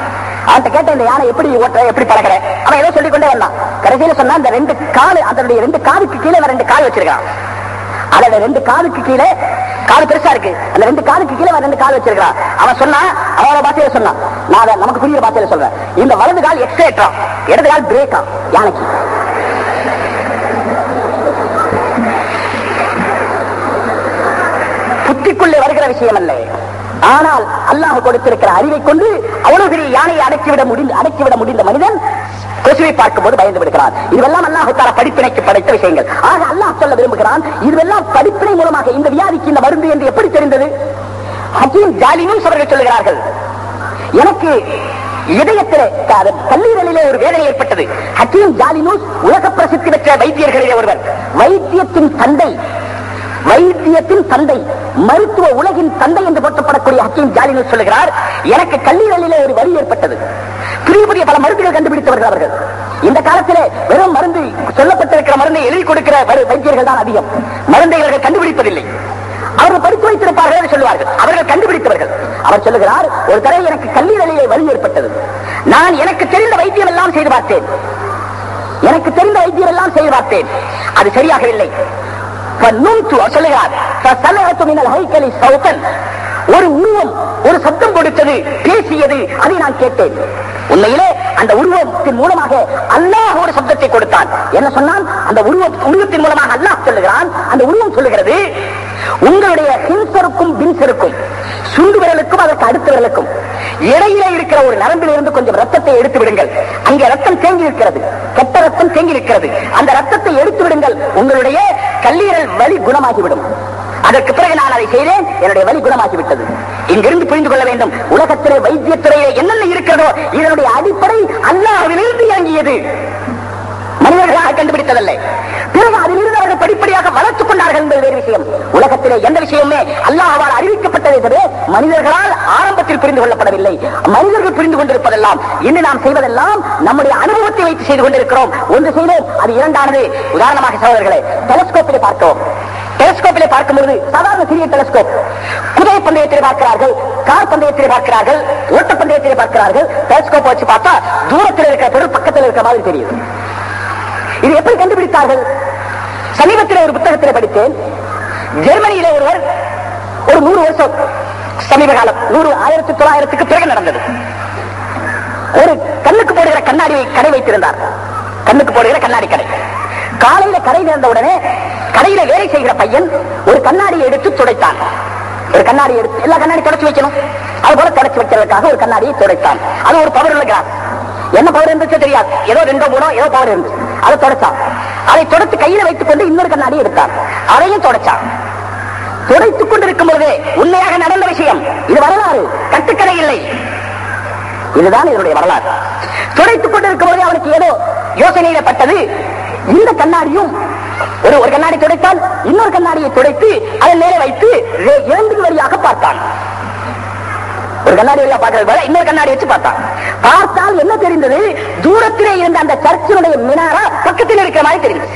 Speaker 1: அவன்கிட்ட கேட்ட, இந்த யானை எப்படி ஓட்டுற, எப்படி பழகிற? அவன் ஏதோ சொல்லிக் கொண்டே வந்தான். கடைசியில சொன்னா, அந்த ரெண்டு காலு, அதனுடைய ரெண்டு காதுக்கு கீழே ரெண்டு கால் வச்சிருக்கான். அதோட ரெண்டு காதுக்கு கீழே, காது பெருசா இருக்கு, அந்த ரெண்டு காதுக்கு கீழே ரெண்டு கால் வச்சிருக்கான். அவன் சொன்னா, அவனோட பாஷையில சொன்னான், நான் நமக்கு புரியுற பாஷையில சொல்றேன், இந்த வலது கால் எக்ஸேட்டரா, இடது கால் பிரேக்கா யானைக்கு. புத்திக்குள்ளே வருகிற விஷயம் அல்ல. ஆனால் அல்லாஹ் கொடுத்திருக்கிற அறிவை கொண்டு அவ்வளவு பெரிய யானையை அடக்கிவிட முடிந்த மனிதன் கொசுவை பார்க்கும் போது பயந்து விடுகிறான். இதுவெல்லாம் அல்லாஹ் தஆலா படிப்பினைக்கு படைத்த விஷயங்கள். ஆக அல்லாஹ் சொல்ல விரும்புகிறான், இதுவெல்லாம் படிப்பினை மூலமாக இந்த வியாதிக்கு இந்த மருந்து என்று எப்படி தெரிந்தது? ஹக்கீம் ஜாலினூஸ் அவர்கள் சொல்லுகிறார்கள், எனக்கு இதயத்திலே கல்லீரலிலே ஒரு வேதனை ஏற்பட்டது. ஹக்கீம் ஜாலினூஸ் உலக பிரசித்தி பெற்ற வைத்தியர்களிலே ஒருவர். வைத்தியத்தின் தந்தை வைத்தியத்தின் தந்தை, மருத்துவ உலகின் தந்தை என்று போற்றப்படக்கூடிய ஹக்கீம் ஜாலினூர் சொல்லுகிறார், எனக்கு கல்லீரலிலே ஒரு வலி ஏற்பட்டது. புதிய புதிய பல மருந்துகள் கண்டுபிடித்தவர்கள் அவர்கள். இந்த காலத்திலே வெறும் மருந்து, சொல்லப்பட்டிருக்கிற மருந்தை எழுதி கொடுக்கிற வைத்தியர்கள் தான் அதிகம். மருந்தை அவர்கள் கண்டுபிடிப்பதில்லை. அவர்கள் படித்து வைத்திருப்பார்கள் என்று சொல்லுவார்கள். அவர்கள் கண்டுபிடித்தவர்கள். அவர் சொல்லுகிறார், ஒரு தடவை எனக்கு கல்லீரலிலே வலி ஏற்பட்டது. நான் எனக்கு தெரிந்த வைத்தியம் எல்லாம் செய்து பார்த்தேன். எனக்கு தெரிந்த வைத்தியம் எல்லாம் செய்து பார்த்தேன். அது சரியாகவில்லை. ஒரு உருவம் ஒரு சத்தம் கொடுத்தது, பேசியது, அதை நான் கேட்டேன். உண்மையிலே அந்த உருவத்தின் மூலமாக அல்லாஹ் ஒரு சப்தத்தை கொடுத்தான். என்ன சொன்னான்? அந்த உருவத்தின் மூலமாக அல்லாஹ் சொல்லுகிறான். அந்த உருவம் சொல்லுகிறது, உங்களுடைய ஹின்சருக்கும் பின்சருக்கும், சுண்டு விரலுக்கும் அதற்கு அடுத்த விரலுக்கும் இடையிலே இருக்கிற ஒரு நரம்பில் இருந்து கொஞ்சம் ரத்தத்தை எடுத்து விடுங்கள். அங்கே ரத்தம் தேங்கி இருக்கிறது, கெட்ட ரத்தம் தேங்கி இருக்கிறது. அந்த ரத்தத்தை எடுத்து விடுங்கள், உங்களுடைய கல்லீரல் வலி குணமாகிவிடும். அதற்கு பிறகு நான் அதை செய்தேன், என்னுடைய வலி குணமாகிவிட்டது. இங்கிருந்து புரிந்து கொள்ள வேண்டும், உலகத்திலே வைத்தியத்துறையிலே என்னென்ன இருக்கிறதோ இதனுடைய அடிப்படை அல்லாஹ்விலிருந்து இறங்கியது, மனிதர்களாக கண்டுபிடித்ததல்ல. பிறகு அதிலிருந்து அவர்கள் படிப்படியாக வளர்த்துக் கொண்டார்கள் என்பது வேறு விஷயம். உலகத்திலே எந்த விஷயமே அல்லாஹ்வால் அறிவிக்கப்பட்டதை தவிர மனிதர்களால் ஆரம்பத்தில் புரிந்து கொள்ளப்படவில்லை. மனிதர்கள் புரிந்து கொண்டிருப்பதெல்லாம், இன்று நாம் செய்வதெல்லாம் நம்முடைய அனுபவத்தை வைத்து செய்து கொண்டிருக்கிறோம். ஒன்று செய்தோம், அது இரண்டானது. உதாரணமாக சகோதரர்களே, டெலஸ்கோப்பிலே பார்க்கிறோம். டெலஸ்கோப்பிலே பார்க்கும்போது சாதாரண சிறிய டெலஸ்கோப், குதிரை பந்தயத்திலே பார்க்கிறார்கள், கார் பந்தயத்திலே பார்க்கிறார்கள், ஓட்ட பந்தயத்திலே பார்க்கிறார்கள். டெலஸ்கோப் வச்சு பார்த்தா தூரத்தில் இருக்கிற பொருள் பக்கத்தில் இருக்கிற மாதிரி தெரியுது. இது எப்படி கண்டுபிடித்தார்கள்? சமீபத்தில் ஒரு புத்தகத்தில் படித்தேன். ஜெர்மனியிலே ஒருவர் ஒரு 100 வருஷம், சமீப காலம், 1900க்கு பிறகு நடந்தது. ஒரு கண்ணுக்கு போடுகிற கண்ணாடி கடை வைத்திருந்தார். கண்ணுக்கு போடுகிற கண்ணாடி கடை. காலையில கடை திறந்த உடனே கடையில வேலை செய்கிற பையன் ஒரு கண்ணாடியை எடுத்து துடைத்தான். ஒரு கண்ணாடி எடுத்து, எல்லா கண்ணாடி தொடச்சு வைக்கணும், அது போல தொடச்சு வைக்கிறதுக்காக ஒரு கண்ணாடியை துடைத்தான். அது ஒரு பவர் உள்ள கிளாஸ். என்ன பவர் இருந்துச்சு தெரியாது, ஏதோ 2 3 ஏதோ பவர் இருந்துச்சு. அதை தொடச்சான். அதை தொடச்சு கையில வைத்துக் கொண்டு இன்னொரு கண்ணாடியை எடுத்தான், அதையும் தொடச்சான். துடைத்துக் கொண்டிருக்கும் பொழுதே உண்மையாக நடந்த விஷயம் இது. வரலாறு, கட்டுக்கதை இல்லை, இதுதான் இதனுடைய வரலாறு. துடைத்துக் கொண்டிருக்கும் பொழுதே அவனுக்கு ஏதோ யோசனையில பட்டது, இந்த கண்ணாடியும் ஒரு கண்ணாடி துடைத்தால் இன்னொரு கண்ணாடியை துடைத்து அதன் மேலே வைத்து 2 வழியாக பார்த்தான். ஒரு கண்ணாடி வழியா பார்க்கிறது, இன்னொரு கண்ணாடி வச்சு பார்த்தான். பார்த்தால் என்ன தெரிந்தது? தூரத்திலே இருந்த அந்த சர்ச்சினுடைய மினாரா பக்கத்தில் இருக்கிற மாதிரி தெரிந்தது.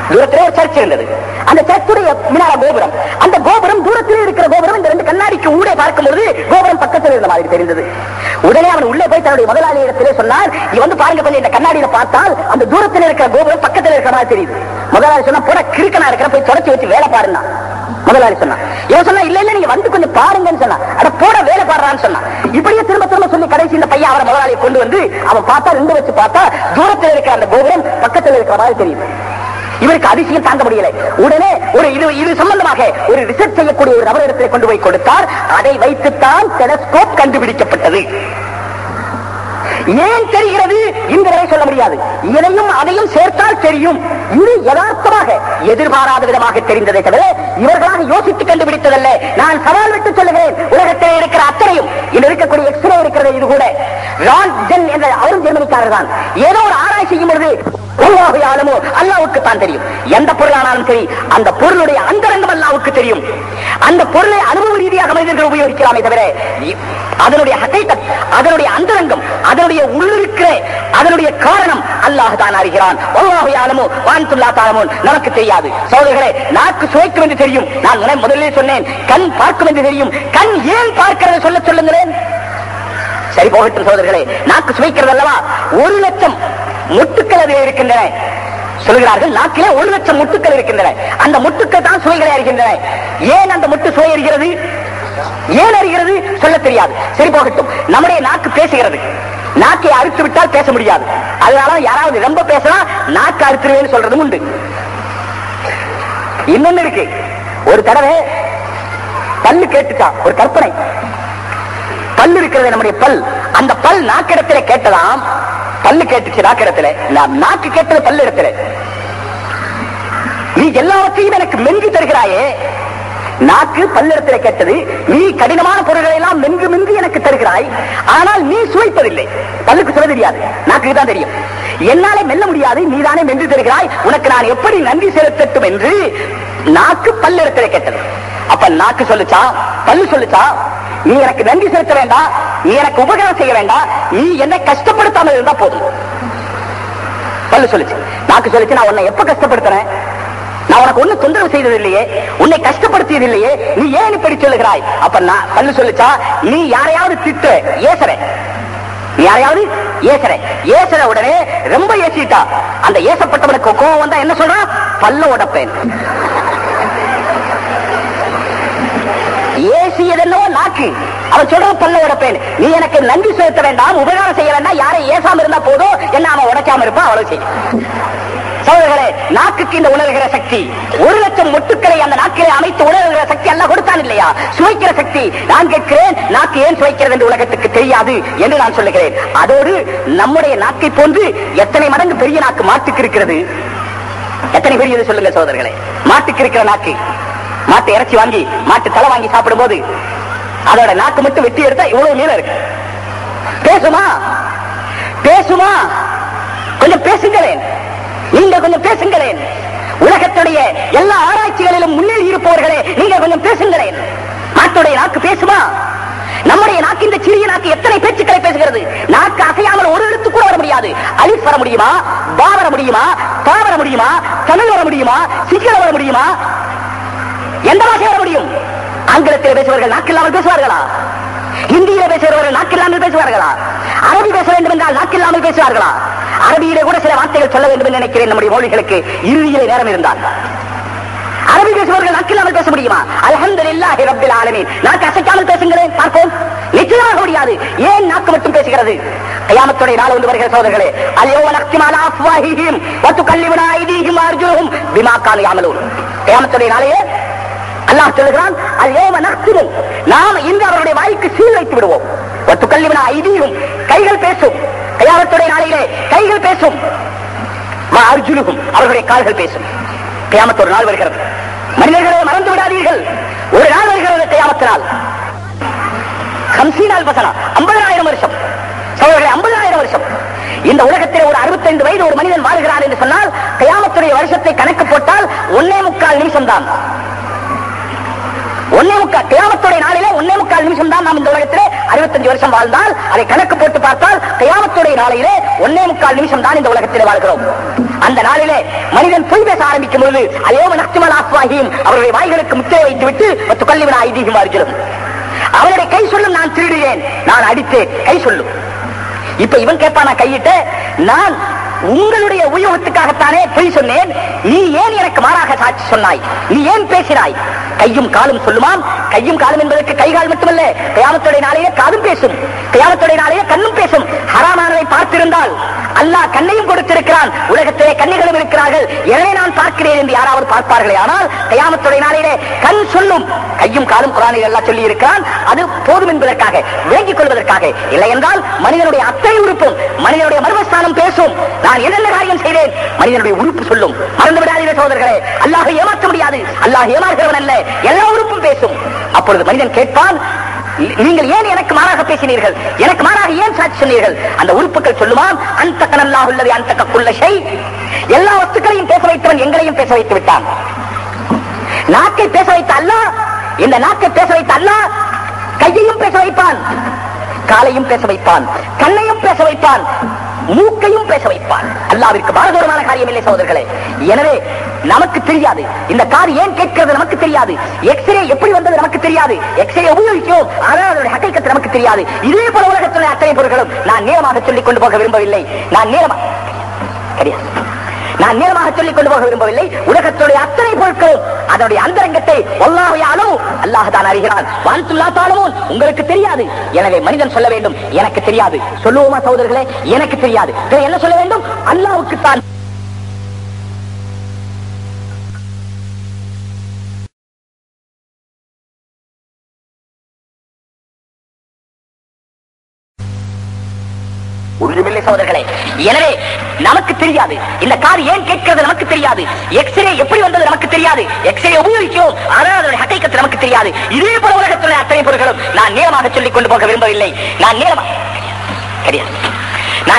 Speaker 1: தூரத்திலே ஒரு சர்ச் இருந்தது, அந்த சர்ச்சுடைய மினாரா கோபுரம். அந்த கோபுரம் தூரத்திலே இருக்கிற கோபுரம். இந்த 2 கண்ணாடிக்கு ஊடே பார்க்கும்போது கோபுரம் பக்கத்தில் இருந்த மாதிரி தெரிந்தது. உடனே அவன் உள்ளே போய் தன்னுடைய முதலாளி இடத்திலே சொன்னார், இது வந்து பாருங்க கொஞ்சம் இந்த கண்ணாடியில பார்த்தால் அந்த தூரத்தில் இருக்கிற கோபுரம் பக்கத்தில் இருக்கிற மாதிரி தெரியுது. முதலாளி சொன்னா, போட கிறுக்கனா இருக்கிற, போய் தொடச்சி வச்சு வேலை பாருன்னா. முதலாளி சொன்னா, இவன் சொன்னா, இல்ல இல்ல நீங்க வந்து கொஞ்சம் பாருங்கன்னு சொன்னா, அட போட வேலை பாடுறான்னு சொன்னா. இப்படியே திரும்ப திரும்ப சொல்லி கடைசி இந்த பையன் அவரை முதலாளியை கொண்டு வந்து அவன் பார்த்தா 2 வச்சு பார்த்தா தூரத்தில் இருக்கிற அந்த கோபுரம் பக்கத்தில் இருக்கிற மாதிரி தெரியுது. இவருக்கு அதிசயம் தாங்க முடியல. உடனே இது சம்பந்தமாக ஒரு ரிசர்ச் செய்யக்கூடிய ஒரு நபரிடத்தை கொண்டு போய் கொடுத்தார். அதை வைத்துத்தான் டெலஸ்கோப் கண்டுபிடிக்கப்பட்டது. ஏன் தெரிகிறது இன்றுவரை சொல்ல முடியாது. இதையும் அதையும் சேர்த்தால் தெரியும். இது யதார்த்தமாக எதிர்பாராத விதமாக தெரிந்ததை தவிர இவர்களாக யோசித்து கண்டுபிடித்ததல்ல. நான் சவால் விட்டு சொல்லுகிறேன், உலகத்தில் இருக்கிற அத்தனையும், இதில் இருக்கக்கூடிய எக்ஸ்ரே இருக்கிறது, இது கூட ரான்ஜென் என்ற அவரும் ஜெர்மனிக்காரர் தான். ஏதோ ஒரு ஆராய்ச்சி செய்யும் பொழுது அல்லாஹ்வுக்கு தான் தெரியும். எந்த பொருளானாலும் சரி, அந்த பொருளுடைய அந்தரங்கம் அல்லாஹ்வுக்கு தெரியும். அந்த பொருளை அனுபவ ரீதியாக மனிதர்கள் உபயோகிக்கலாமே தவிர அதனுடைய ஹகைகத், அதனுடைய அந்தரங்கம், அதனுடைய உள்ளிருக்கிற அதனுடைய காரணம் அல்லாஹ் தான் அறிகிறான். வல்லாஹு யஅலமு வ அன்தும் லா தஅலமூன். நமக்கு தெரியாது. சகோதரர்களே, நாக்கு சுவைக்கும் என்று தெரியும். நான் முதலிலே சொன்னேன், கண் பார்க்கும் என்று தெரியும். கண் ஏன் பார்க்கிறது சொல்ல சொல்லுங்களேன். சரி போகட்டும் சகோதரர்களே, நாக்கு சுவைக்கிறது அல்லவா? 1,00,000 முட்டுக்கள் அதில் இருக்கின்றன சொல்கிறார்கள். நாக்கிலே 1,00,000 முட்டுக்கள் இருக்கின்றன. அந்த முட்டுக்கள் தான் சுவைகளை அறிகின்றன. ஏன் அந்த முட்டு சுவை அறிகிறது, ஏன் அறிகிறது சொல்ல தெரியாது. சரி போகட்டும், நம்முடைய நாக்கு பேசுகிறது. நாக்கை அறுத்து விட்டால் பேச முடியாது. அதனால யாராவது ரொம்ப பேசினா நாக்கு அறுத்துருவேன்னு சொல்றதும் உண்டு. இன்னொன்னு இருக்கு, ஒரு தடவை பல்லு கேட்டுச்சா, ஒரு கற்பனை. பல்லு இருக்கிறது நம்முடைய பல், அந்த பல் நாக்கிடத்திலே கேட்டதாம். பல்லு கேட்டுச்சு நாக்கிடத்துல, நாக்கு கேட்டது பல்லு இடத்துல. நீ எல்லாவற்றையும் எனக்கு மென்று தருகிறாயே, நாக்கு பல்லிடத்தில் கேட்டது, நீ கடினமான பொருள்களை எல்லாம் மென்று மென்று எனக்கு தருகிறாய், ஆனால் நீ சுவைப்பதில்லை. பல்லுக்கு சொல்ல தெரியாது, நாக்கு தான் தெரியும். என்னாலே மெல்ல முடியாது, நீதானே மென்று தருகிறாய், உனக்கு நான் எப்படி நன்றி செலுத்தட்டும் என்று நாக்கு பல்லிடத்தில் கேட்டது. அப்ப நாக்கு சொல்லுச்சா, பல்லு சொல்லுச்சா, நீ எனக்கு நன்றி செலுத்த வேண்டாம், நீ எனக்கு உபகாரம் செய்ய வேண்டாம், நீ என்னை கஷ்டப்படுத்தாமல் இருந்தா போதும். பல்லு சொல்லுச்சு. நாக்கு சொல்லுச்சு, நான் உன்னை எப்ப கஷ்டப்படுத்துறேன்? நான் உனக்கு ஒண்ணு தொந்தரவு செய்தது இல்லையே, உன்னை கஷ்டப்படுத்தியது இல்லையே, நீ ஏன் இப்படி சொல்லுகிறாய்? அப்ப நான் பல்லு சொல்லுச்சா, நீ யாரையாவது திட்டு ஏசற, நீ யாரையாவது ஏசற உடனே ரொம்ப ஏசிட்டா, அந்த ஏசப்பட்டவனுக்கு கோவம் வந்தா என்ன சொல்றான்? பல்ல உடைப்பேன். ஏசியதென்னவோ நாக்கு, அவன் சொல்றான் பல்ல உடைப்பேன். நீ எனக்கு நன்றி செலுத்த வேண்டாம், உபகாரம் செய்ய வேண்டாம், யாரை ஏசாம இருந்தா போதும், என்ன அவன் உடைக்காம இருப்பான், அவ்வளவு செய்யும். சகோதரர்களே, நாக்குக்கு இந்த உணர்கிற சக்தி, 1,00,000 மொட்டுக்களை அந்த நாக்கிலே அமைத்து உணர்கிற சக்தி எல்லாம் கொடுத்தான் இல்லையா? சுவைக்கிற சக்தி. நான் கேட்கிறேன், நாக்கு ஏன் சுவைக்கிறது என்று உலகத்துக்கு தெரியாது என்று நான் சொல்லுகிறேன். அதோடு நம்முடைய நாக்கை போன்று எத்தனை மடங்கு பெரிய நாக்கு மாட்டுக்கு இருக்கிறது? எத்தனை பெரியது சொல்லுங்க சகோதரர்களே. மாட்டுக்கு இருக்கிற நாக்கு, மாட்டு இறைச்சி வாங்கி, மாட்டு தலை வாங்கி சாப்பிடும் போது அதோட நாக்கு மட்டும் வெட்டி எடுத்தா இவ்வளவு நீளம் இருக்கு. பேசுமா? பேசுமா? கொஞ்சம் பேசுங்களேன், நீங்க கொஞ்சம் பேசுங்களேன். உலகத்துடைய எல்லா ஆராய்ச்சிகளிலும் முன்னேறி இருப்பவர்களே, நீங்க கொஞ்சம் பேசுங்களேன். நாட்டுடைய நாக்கு பேசுமா? நம்முடைய நாக்கு, இந்த சிறிய நாக்கு எத்தனை பேச்சுக்களை பேசுகிறது. நாக்கு அசையாமல் ஒரு எழுத்து கூட வர முடியாது. அலிஃப் வர முடியுமா? பா வர முடியுமா? பா வர முடியுமா? தமிழ் வர முடியுமா? சிங்களம் வர முடியுமா? எந்த பாஷை வர முடியும்? ஆங்கிலத்தில் பேசுபவர்கள் நாக்கில்லாமல் பேசுவார்களா? ஹிந்தியில பேசுகிறவர்கள் நாக்கில்லாமல் பேசுவார்களா? அரபி பேச வேண்டும் என்றால் நாக்கில்லாமல் பேசுவார்களா? அரபியிலே கூட சில வார்த்தைகள் சொல்ல வேண்டும் என்று நினைக்கிறேன். நம்முடைய மொழிகளுக்கு இறுதியிலே நேரம் இருந்தால் அரபி பேசுபவர்கள் நாக்கில்லாமல் பேச முடியுமா? அல்ஹம்துலில்லாஹி ரப்பில் ஆலமீன். நாக்கு அசைக்காமல் பேசுங்களேன் பார்ப்போம். நிச்சயமாக முடியாது. ஏன் நாக்கு மட்டும் பேசுகிறது? கியாமத்துடைய நாள் வந்து வருகிற சகோதரர்களே, அல்யௌம நக்திமு அலா அஃப்வாஹிஹிம் வ துகல்லிமுனா ஐதீஹிம் வ அர்ஜுலுஹும் பிமா கானூ யஅமலூன். கியாமத்துடைய நாளையே அல்லாஹ் சொல்லுகிறான், அல்யௌம நக்திமு, நாம் இன்று அவருடைய வாய்க்கு சீல் வைத்து விடுவோம். வ துகல்லிமுனா ஐதீஹிம், கைகள் பேசும். கியாமத்துடைய நாளையிலே கைகள் பேசும். வ அர்ஜுலுஹும், அவருடைய கால்கள் பேசும். கியாமத் ஒரு நாள் வருகிறது. மனிதர்களை மறந்து விடாதீர்கள், ஒரு நாள் வருகிறது கியாமத் நாள். 50,000 வசனம், 50,000 வருஷம் சகோதரர்களே, 50,000 வருஷம். இந்த உலகத்தில் ஒரு 65 வயது ஒரு மனிதன் வாழ்கிறான் என்று சொன்னால், கியாமத்துடைய வருஷத்தை கணக்கு போட்டால் 1.25 நிமிஷம் தான். 1.25 கியாமத்துடைய நாளிலே 1.25 நிமிஷம் தான். நாம் இந்த உலகத்திலே 65 வருஷம் வாழ்ந்தால் அதை கணக்கு போட்டு பார்த்தால் கியாமத்துடைய நாளிலே 1.25 நிமிஷம் தான் இந்த உலகத்திலே வாழ்கிறோம். அந்த நாளிலே மனிதன் பொய் பேச ஆரம்பிக்கும் பொழுது அல்யௌம நக்திமு அலா அஃப்வாஹிஹிம், அவருடைய வாய்களுக்கு முத்திரை வைத்துவிட்டு வ துகல்லிமுனா ஐதீஹிம் வ அர்ஜுலுஹும், அவனுடைய கை சொல்லும் நான் திருடுகிறேன், நான் அடித்தேன், கை சொல்லும். இப்ப இவன் கேட்பானா கையிட்டு, நான் உங்களுடைய உபயோகத்துக்காகத்தானே பொய் சொன்னேன், நீ ஏன் எனக்கு மாறாக சாட்சி சொன்னாய், நீ ஏன் பேசினாய்? கையும் காலும் சொல்லுமாம். கையும் காலும் என்பதற்கு கை கால் மட்டுமல்ல, கியாமத்துடைய நாளையே காதும் பேசும், கியாமத்துடைய நாளையே கண்ணும் பேசும். ஹராமானதை பார்த்திருந்தால் அல்லாஹ் கண்ணையும் கொடுத்திருக்கிறான், உலகத்திலே கண்ணிகளும் இருக்கிறார்கள், எனவே நான் பார்க்கிறேன் என்று யாராவது பார்ப்பார்களே, ஆனால் கியாமத்துடைய நாளையிலே கண் சொல்லும், கையும் காலும் குர்ஆனில் அல்லாஹ் சொல்லி இருக்கிறான். அது போதும் என்பதற்காக, வேண்டிக் கொள்வதற்காக. இல்லை என்றால் மனிதனுடைய அத்தனை உறுப்பும், மனிதனுடைய மர்மஸ்தானம் பேசும். நான் என்னென்ன காரியம் செய்தேன், மனிதனுடைய உறுப்பு சொல்லும். மறந்து விடாதீர்கள் சகோதரர்களே, அல்லாஹை ஏமாற்ற முடியாது, அல்லாஹ் ஏமாறுகிறவன் அல்ல, எல்லா உறுப்பும் பேசும். அப்பொழுது மனிதன் கேட்பான், நீங்கள் ஏன் எனக்கு மாறாக பேசினீர்கள், எனக்கு மாறாக ஏன் சாட்சி சொன்னீர்கள்? அந்த உறுப்புகள் சொல்லுமாம், அன்தகனல்லாஹு அல்லதி அன்தக குல்ல ஷை, எல்லா வஸ்துக்களையும் பேச வைத்தவன் எங்களையும் பேச வைத்து விட்டான். நாக்கை பேச வைத்த அல்லாஹ், இந்த நாக்கை பேச வைத்த அல்லாஹ் கையையும் பேச வைப்பான், காலையும் பேச வைப்பான், கண்ணையும் பேச வைப்பான், மூக்கையும் பேச வைப்பான். அல்லாஹ்விற்கு பாரதூரமான காரியம் இல்லை சகோதரர்களே. எனவே நமக்கு தெரியாது, இந்த கார் ஏன் கேட்கிறது நமக்கு தெரியாது, எக்ஸ்ரே எப்படி வந்தது நமக்கு தெரியாது, எக்ஸ்ரே உபயோகிக்கும், ஆனால் அதனுடைய ஹக்கீகத் நமக்கு தெரியாது. இதே போல உலகத்துடைய அத்தனை பொருட்களும் நான் நேரமாக சொல்லிக் கொண்டு போக விரும்பவில்லை, நான் நேரமாக சொல்லிக் கொண்டு போக விரும்பவில்லை. உலகத்துடைய அத்தனை பொருட்களும் அதனுடைய அந்தரங்கத்தை அல்லாஹ் யஅலமு, அல்லாஹ் தான் அறிகிறான். வஅன்தும் லா தஅலமூன், உங்களுக்கு தெரியாது. எனவே மனிதன் சொல்ல வேண்டும், எனக்கு தெரியாது. சொல்லுவோமா சகோதரர்களே, எனக்கு தெரியாது. என்ன சொல்ல வேண்டும்? அல்லாஹ்வுக்கு தான். ஒன்றுமில்லை சகோதரர்களே. எனவே நமக்கு தெரியாது இந்த கார் ஏன் கேட்கிறது, நமக்கு தெரியாது. எக்ஸ்ரே எப்படி வந்தது நமக்கு தெரியாது. எக்ஸ்ரே உபயோகிக்கிறோம், ஆனால் அதனுடைய ஹக்கீகத் நமக்கு தெரியாது. இதே போல உலகத்துடைய அத்தனை பொருட்களும் நான் நேரமாக சொல்லிக் கொண்டு போக விரும்பவில்லை. நான்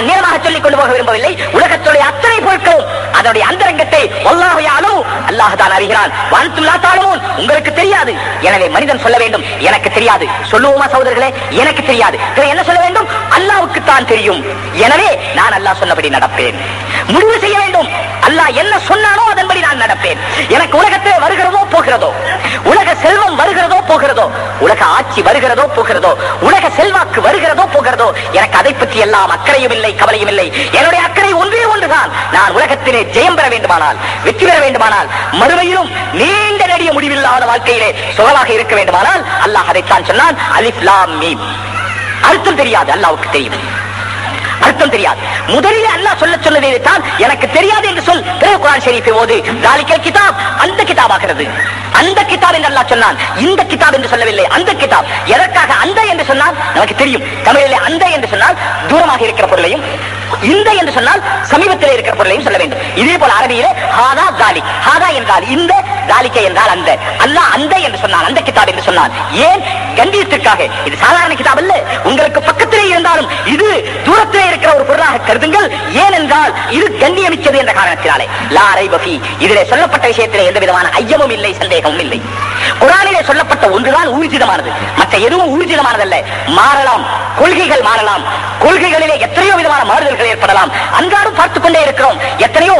Speaker 1: நேரமாக சொல்லிக் கொண்டு போக விரும்பவில்லை. உலகத்துடைய அத்தனை பொருட்களும் அதனுடைய அந்தரங்கத்தை வல்லாஹு யஅலமு, அல்லாஹ் தான் அறிகிறான். வஅன்தும் லா தஅலமூன், உங்களுக்கு தெரியாது. எனவே மனிதன் சொல்ல வேண்டும் எனக்கு தெரியாது. சொல்லுவோமா சகோதரர்களே? எனக்கு தெரியாது. என்ன சொல்ல வேண்டும்? அல்லாஹ்வுக்கு தான் தெரியும். எனவே நான் அல்லாஹ் சொன்னபடி நடப்பேன். முடிவு செய்ய வேண்டும். அல்லாஹ் என்ன சொன்னானோ அதன்படி நான் நடப்பேன். எனக்கு உலகத்தில் வருகிறதோ போகிறதோ, உலக செல்வம் வருகிறதோ போகிறதோ, உலக ஆட்சி வருகிறதோ போகிறதோ, உலக செல்வாக்கு வருகிறதோ போகிறதோ, எனக்கு அதை பற்றி எல்லாம் அக்கறையும் இல்லை, கவலையும் இல்லை. என்னுடைய அக்கறை ஒன்றே ஒன்றுதான். நான் உலகத்திலே ஜெயம் பெற வேண்டுமானால், வெற்றி பெற வேண்டுமானால், மறுமையிலும் நீண்ட நெடிய முடிவில்லாத வாழ்க்கையிலே சுகமாக இருக்க வேண்டுமானால் அல்லாஹ் அதைத்தான் சொன்னான். அலிஃப் லாம் மீம். அர்த்தம் தெரியாது, அல்லாஹ்வுக்கு தெரியும். அர்த்தம் தெரியாது. முதலிலே அல்லாஹ் சொல்ல சொன்னதை தான் எனக்கு தெரியாது என்று சொல். பிறகு குர்ஆன் ஷரீஃபை ஓது. தாலிகல் கிதாப், அந்த கிதாபாகிறது. அந்த கிதாப் என்று அல்லாஹ் சொன்னான். இந்த கிதாப் என்று சொல்லவில்லை, அந்த கிதாப். எதற்காக அந்த என்று சொன்னால் நமக்கு தெரியும். தமிழிலே அந்த என்று சொன்னால் தூரமாக இருக்கிற பொருளையும், இந்த என்று சொன்னால் சமீபத்தில் இருக்கிற பொருளையும் சொல்ல வேண்டும். இதே போல அரபியிலே ஹாதா தாலிக், ஹாதா என்றால் இந்த, தாலிக என்றால் அந்த. அல்லாஹ் அந்த என்று சொன்னான், அந்த கிதாப் என்று சொன்னான். ஏன்? கண்ணியத்திற்காக. இது சாதாரண கிதாப் அல்ல. உங்களுக்கு பக்கத்திலே இருந்தாலும் இது தூரத்திலே இருக்கிற ஒரு பொருளாக கருதுங்கள். ஏனென்றால் இது கண்ணியமிச்சது என்ற காரணத்தினாலே. லா ரைப ஃபீ, இதிலே சொல்லப்பட்ட விஷயத்திலே எந்த விதமான ஐயமும் இல்லை, சந்தேகமும் இல்லை. குர்ஆனிலே சொல்லப்பட்ட ஒன்றுதான் ஊர்ஜிதமானது, மற்ற எதுவும் ஊர்ஜிதமானதல்ல. மாறலாம், கொள்கைகள் மாறலாம். கொள்கைகளிலே எத்தனையோ விதமான மாறுதல்கள் ஏற்படலாம். அன்றாடம் பார்த்துக் கொண்டே இருக்கிறோம். எத்தனையோ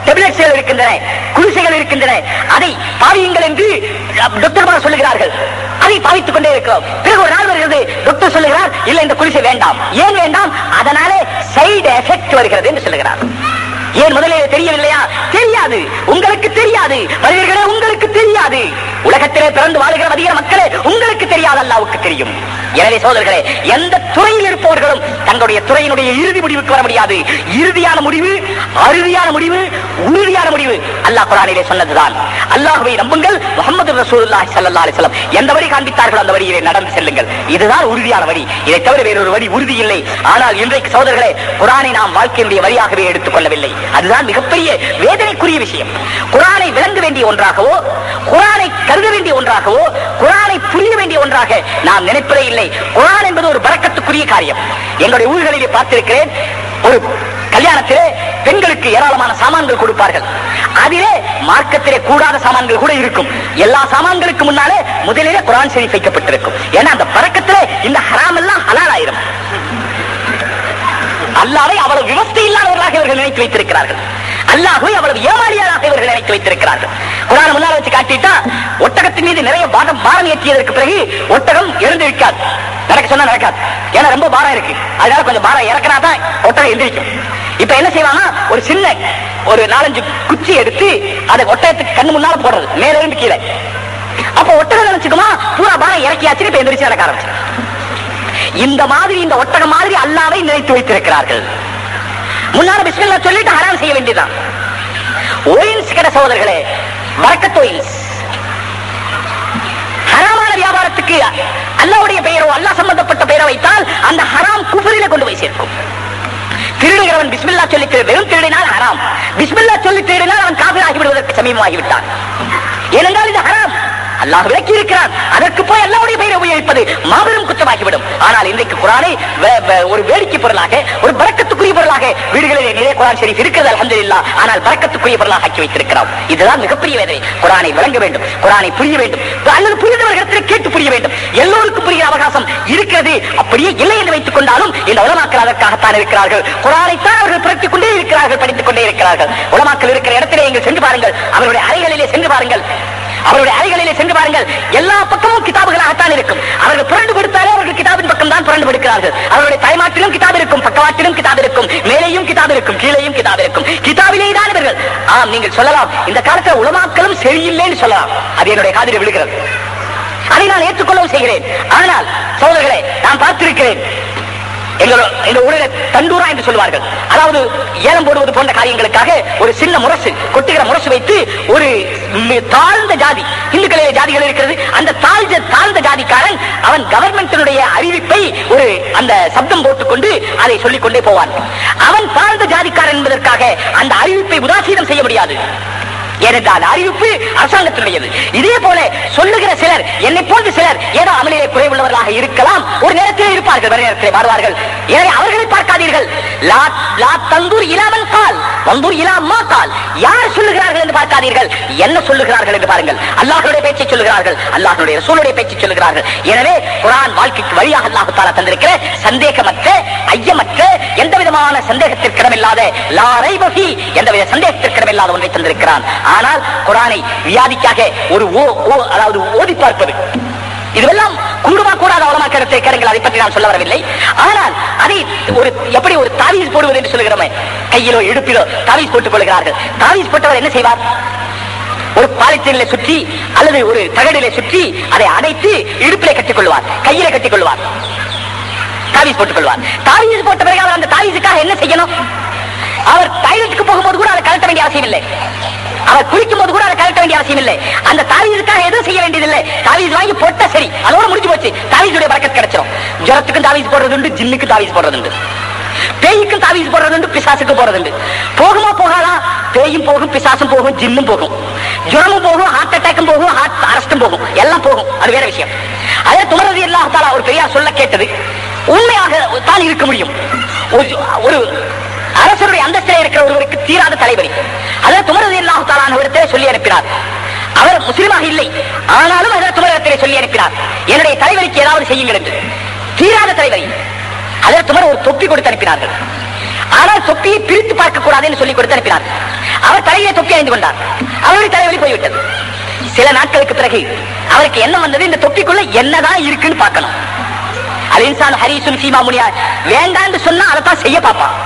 Speaker 1: டெப்லெட்ஸ்கள் இருக்கின்றன, குடிசைகள் இருக்கின்றன. அதை பாவியுங்கள் என்று டாக்டர்மார் சொல்லுகிறார்கள். அதை பாவித்துக் கொண்டே இருக்கிறோம். பிறகு ஒரு நாள் வருகிறது, டாக்டர் சொல்லுகிறார் இல்ல இந்த குடிசை வேண்டாம். ஏன் வேண்டாம்? அதனாலே சைடு எஃபெக்ட் வருகிறது என்று சொல்லுகிறார். ஏன் முதலே தெரியவில்லையா? தெரியாது. உங்களுக்கு தெரியாது. மனிதர்களே, உங்களுக்கு தெரியாது. உலகத்திலே பிறந்து வாழுகிற அதிக மக்களே, உங்களுக்கு தெரியாது, அல்லாஹ்வுக்கு தெரியும். எனவே சோதர்களே, எந்த துறையில் இருப்பவர்களும் தங்களுடைய துறையினுடைய இறுதி முடிவுக்கு வர முடியாது. இறுதியான முடிவு, அறுதியான முடிவு, உறுதியான முடிவு அல்லாஹ் குர்ஆனிலே சொன்னதுதான். அல்லாஹ்வை நம்புங்கள், முஹம்மது ரசூலுல்லாஹி ஸல்லல்லாஹு அலைஹி வஸல்லம் எந்த வழி காண்பித்தார்களோ அந்த வழியிலே நடந்து செல்லுங்கள். இதுதான் உறுதியான வழி. இதை தவிர வேறொரு வழி உறுதி இல்லை. ஆனால் இன்றைக்கு சகோதரர்களே, குர்ஆனை நாம் வாழ்க்கையினுடைய வழியாகவே எடுத்துக் கொள்ளவில்லை. அதுதான் மிகப்பெரிய வேதனைக்குரிய விஷயம். குர்ஆனை விளங்க வேண்டிய ஒன்றாகவோ, குர்ஆனை கருத வேண்டிய ஒன்றாகவோ, குர்ஆனை புரிய வேண்டிய ஒன்றாக நாம் நினைப்பதே இல்லை. குர்ஆன் என்பது ஒரு பரக்கத்துக்குரிய காரியம். எங்களுடைய ஊர்களிலே பார்த்திருக்கிறேன், ஒரு கல்யாணத்திலே பெண்களுக்கு ஏராளமான சாமான்கள் கொடுப்பார்கள். அதிலே மார்க்கத்திலே கூடாத சாமான்கள் கூட இருக்கும். எல்லா சாமான்களுக்கு முன்னாலே முதலிலே குர்ஆன் ஷரீஃப் வைக்கப்பட்டிருக்கும். ஏன்னா அந்த பரக்கத்திலே இந்த ஹராம் எல்லாம் ஹலால் ஆயிரும். அல்லாஹ்வை அவ்வளவு விவஸ்தை இல்லாதவர்களாக இவர்கள் நினைத்து வைத்திருக்கிறார்கள். அல்லாஹ்வை அவ்வளவு ஏமாளியாக இவர்கள் நினைத்து வைத்திருக்கிறார்கள். குர்ஆனை முன்னால் வச்சு காட்டிட்டா ஒட்டகத்தின் மீது நிறைய பாரம் ஏற்றியதற்கு பிறகு ஒட்டகம் எழுந்திருக்காது. நடக்க சொன்னா நடக்காது. ஏன்னா ரொம்ப பாரம் இருக்கு. அதனால கொஞ்சம் பாரம் இறக்கினாதான் ஒட்டகம் எழுந்திருக்கும். இப்ப என்ன செய்வாங்க? ஒரு சின்ன ஒரு 4-5 குச்சி எடுத்து அதை ஒட்டகத்துக்கு கண்ணு முன்னால போடுறது, மேல இருந்து கீழே. அப்ப ஒட்டகம் நினைச்சுக்குமா பூரா பாரம் இறக்கியாச்சு, இப்ப எந்திரிச்சு நடக்க ஆரம்பிச்சு. இந்த மாதிரி, இந்த ஒட்டகம் மாதிரி அல்லாஹ்வை நினைத்து வைத்திருக்கிறார்கள். முன்னால பிஸ்மில்லாஹ் சொல்லிட்டு ஹராம் செய்ய வேண்டியதான். ஒயின்ஸ் கிட சகோதரர்களே, பரக்கத் ஒயின்ஸ். ஹராமான வியாபாரத்துக்கு அல்லாஹ்வுடைய பெயரோ, அல்லாஹ் சம்பந்தப்பட்ட பெயரை வைத்தால் அந்த ஹராம் குஃப்ரிலே கொண்டு போய் சேர்க்கும். திருடுகிறவன் பிஸ்மில்லாஹ் சொல்லி வெறும் திருடினால் ஹராம். பிஸ்மில்லாஹ் சொல்லி திருடினால் அவன் காஃபிர் ஆகிவிடுவதற்கு சமீபமாகிவிட்டான். ஏனென்றால் இது ஹராம். அல்லாஹ் விலக்கி இருக்கிறான். அதற்கு போய் அல்லாஹ்வுடைய பெயரை உபயோகிப்பது மாபெரும் குற்றமாகிவிடும். ஆனால் இன்றைக்கு குர்ஆனை ஒரு வேடிக்கை பொருளாக, ஒரு பரக்கத்துக்குரிய பொருளாக வீடுகளிலே நிறைய குர்ஆன் ஷரீஃப் இருக்கிறது, அல்ஹம்துலில்லாஹ். ஆனால் பரக்கத்துக்குரிய பொருளாக ஆக்கி வைத்திருக்கிறோம். இதுதான் மிகப்பெரிய வேதனை. குர்ஆனை விளங்க வேண்டும், குர்ஆனை புரிய வேண்டும், அல்லது புரிந்தவர்களிடத்தில் கேட்டு புரிய வேண்டும். எல்லோருக்கும் புரிகிற அவகாசம் இருக்கிறது அப்படியே இல்லை என்று வைத்துக் கொண்டாலும் இந்த உலமாக்கள் அதற்காகத்தான் இருக்கிறார்கள். குர்ஆனைத்தான் அவர்கள் புரட்டிக் கொண்டே இருக்கிறார்கள், படித்துக் கொண்டே இருக்கிறார்கள். உலமாக்கள் இருக்கிற இடத்திலே நீங்கள் சென்று பாருங்கள், அவருடைய அறைகளிலே சென்று பாருங்கள், அவருடைய அறைகளிலே சென்று பாருங்கள். எல்லா பக்கமும் கிதாபுகளாகத்தான் இருக்கும். அவர்கள் புரண்டு கொடுத்தாலே அவர்கள் கிதாபின் பக்கம் தான் புரண்டு கொடுக்கிறார்கள். அவருடைய தாய்மாட்டிலும் கிதாப் இருக்கும், பக்கவாட்டிலும் கிதாப் இருக்கும், மேலேயும் கிதாப் இருக்கும், கீழேயும் கிதாப் இருக்கும். கிதாபிலே தான் இவர்கள். ஆம், நீங்கள் சொல்லலாம் இந்த காலத்தில் உலமாக்களும் சரியில்லைன்னு சொல்லலாம். அது என்னுடைய காதில் விழுகிறது. அதை நான் ஏற்றுக்கொள்ளவும் செய்கிறேன். ஆனால் சோதர்களே, நான் பார்த்திருக்கிறேன், எங்க ஊரில் தண்டூரா என்று சொல்வார்கள். அதாவது ஏலம் போடுவது போன்ற காரியங்களுக்காக ஒரு சின்ன முரசு, கொட்டுகிற முரசு வைத்து ஒரு தாழ்ந்த ஜாதி, இந்துக்களிலே ஜாதிகள் இருக்கிறது, அந்த தாழ்ந்த ஜாதிக்காரன் அவன் கவர்மெண்டினுடைய அறிவிப்பை ஒரு அந்த சப்தம் போட்டுக்கொண்டு அதை சொல்லிக் கொண்டே போவான். அவன் தாழ்ந்த ஜாதிக்காரன் என்பதற்காக அந்த அறிவிப்பை உதாசீனம் செய்ய முடியாது. ஏனென்றால் அறிவிப்பு அரசாங்கத்தினுடையது. இதே போல சொல்லுகிற சிலர், என்னை போன்ற சிலர் ஏதோ அமலிலே குறைவுள்ளவர்களாக இருக்கலாம், ஒரு நேரத்தில் இருப்பார்கள், வேறு நேரத்தில் மாறுவார்கள். எனவே அவர்களை பார்க்காதீர்கள். யார் சொல்லுகிறார்கள் என்று பார்க்காதீர்கள், என்ன சொல்லுகிறார்கள் என்று பாருங்கள். அல்லாஹ்வுடைய பேச்சை சொல்லுகிறார்கள், அல்லாஹ்வுடைய ரசூலுடைய பேச்சை சொல்லுகிறார்கள். எனவே குர்ஆன் வாழ்க்கைக்கு வழியாக அல்லாஹ் தஆலா தந்திருக்கிற சந்தேகமற்ற, ஐயமற்ற, எந்த விதமான சந்தேகத்திற்கு இடமில்லாத, லா ரைப ஃபீ, எந்தவித சந்தேகத்திற்கு இடமில்லாத ஒன்றை தந்திருக்கிறான். ஆனால் குர்ஆனை வியாதிக்காக ஒரு அதாவது ஓதி பார்ப்பது, இதுவெல்லாம் கூடுமா கூடாத உலமாக்கத்தை கேளுங்கள், அதை பற்றி நான் சொல்ல வரவில்லை. ஆனால் அதை ஒரு எப்படி ஒரு தாவீஸ் போடுவது என்று சொல்லுகிறோமே, கையிலோ இடுப்பிலோ தாவீஸ் போட்டுக் கொள்கிறார்கள். தாவீஸ் போட்டவர் என்ன செய்வார்? ஒரு பாலித்தீனிலே சுற்றி அல்லது ஒரு தகடிலே சுற்றி அதை அடைத்து இடுப்பிலே கட்டிக் கொள்வார், கையிலே கட்டிக் கொள்வார், தாவீஸ் போட்டுக் கொள்வார். தாவீஸ் போட்ட பிறகு அவர் அந்த தாவீஸுக்காக என்ன செய்யணும்? அவர் டாய்லெட்டுக்கு போகும்போது கூட அதை கழட்ட வேண்டிய அவசியம் இல்லை, அவர் குளிக்கும் போது கூட அதை கழட்ட வேண்டிய அவசியம் இல்லை. அந்த தாவீஸுக்காக எதுவும் செய்ய வேண்டியதில்லை. தாவீஸ் வாங்கி போட்டா சரி, அதோட முடிஞ்சு போச்சு. தாவீஸுடைய பரக்கத் கிடைச்சிடும். ஜுரத்துக்கும் தாவீஸ் போடுறது உண்டு, ஜின்னுக்கு தாவீஸ் போடுறது உண்டு, பேய்க்கும் தாவீஸ் போடுறது உண்டு, பிசாசுக்கு போடுறது உண்டு. போகுமா போகாதா? பேயும் போகும், பிசாசும் போகும், ஜின்னும் போகும், ஜுரமும் போகும், ஹார்ட் அட்டாக்கும் போகும், ஹார்ட் அரஸ்டும் போகும், எல்லாம் போகும். அது வேற விஷயம். அதே துமர் ரலியல்லாஹு தஆலா ஒரு பெரியார் சொல்ல கேட்டது உண்மையாக தான் இருக்க முடியும். ஒரு அரசருடைய அந்தஸ்திலே இருக்கிற ஒருவருக்கு தீராத தலைவலி, அதை துமர் ரலியல்லாஹு தஆலா அவரிடத்திலே சொல்லி அனுப்பினார். அவர் முஸ்லிமாக இல்லை, ஆனாலும் அதை துமரிடத்திலே சொல்லி அனுப்பினார், என்னுடைய தலைவலிக்கு ஏதாவது செய்யுங்கள் என்று. தீராத தலைவலி. அதற்கு துமர் ஒரு தொப்பி கொடுத்து அனுப்பினார்கள். ஆனால் தொப்பியை பிரித்து பார்க்க கூடாது என்று சொல்லி கொடுத்து அனுப்பினார். அவர் தலையிலே தொப்பி அணிந்து கொண்டார். அவருடைய தலைவலி போய்விட்டது. சில நாட்களுக்கு பிறகு அவருக்கு என்ன வந்தது? இந்த தொப்பிக்குள்ள என்னதான் இருக்குன்னு பார்க்கணும். அலின்சான் ஹரிசுன் சீமா முனியா வேண்டான்னு சொன்னா அதைத்தான் செய்ய பார்ப்பான்.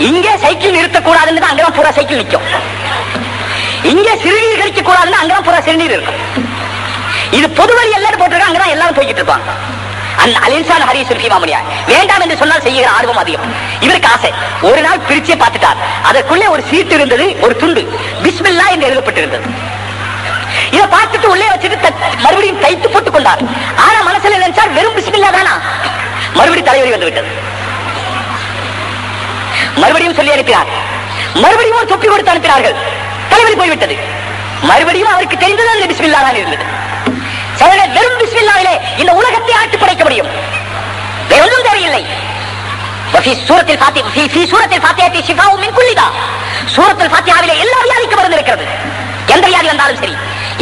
Speaker 1: இங்கே சைக்கிள் நிறுத்தக்கூடாதுன்னு அங்கதான் பூரா சைக்கிள் நிற்கும். இங்கே சிறுநீர் கழிக்க கூடாதுன்னு அங்கதான் பூரா சிறுநீர் இருக்கும். இது பொதுவழி எல்லாரும் போட்டிருக்காங்க, அங்கதான் எல்லாரும் போய்கிட்டு இருப்பாங்க. அலின்சான் ஹரிசுன் சீமா முனியா வேண்டாம் என்று சொன்னால் செய்கிற ஆர்வம் அதிகம். இவருக்கு ஆசை. ஒரு நாள் பிரிச்சே பார்த்துட்டார். அதற்குள்ளே ஒரு சீட்டு இருந்தது, ஒரு துண்டு பிஸ்மில்லா என்று எழுதப்பட்டிருந்தது. இதை பார்த்துட்டு உள்ளே வச்சுட்டு மறுபடியும் தைத்து போட்டுக் கொண்டார். ஆனா மனசுல நினைச்சால் வெறும் பிஸ்மில்லா தானா? மறுபடியும் தலைவலி வந்து விட்டது. மறுபடியும் சொல்லி அனுப்பினார். மறுபடியும் ஒரு தொப்பி கொடுத்து அனுப்பினார்கள். தலைவலி போய்விட்டது. மறுபடியும் அவருக்கு தெரிந்தது அந்த பிஸ்மில்லா தான் இருந்தது. வெறும் பிஸ்மில்லாவிலே இந்த உலகத்தை ஆட்டி படைக்க முடியும், வேற ஒன்றும் தேவையில்லை. சூரத்தில் ஃபாத்திஹாவிலே எல்லா வியாதிக்கும் மருந்து இருக்கிறது. எந்த வியாதி வந்தாலும் சரி.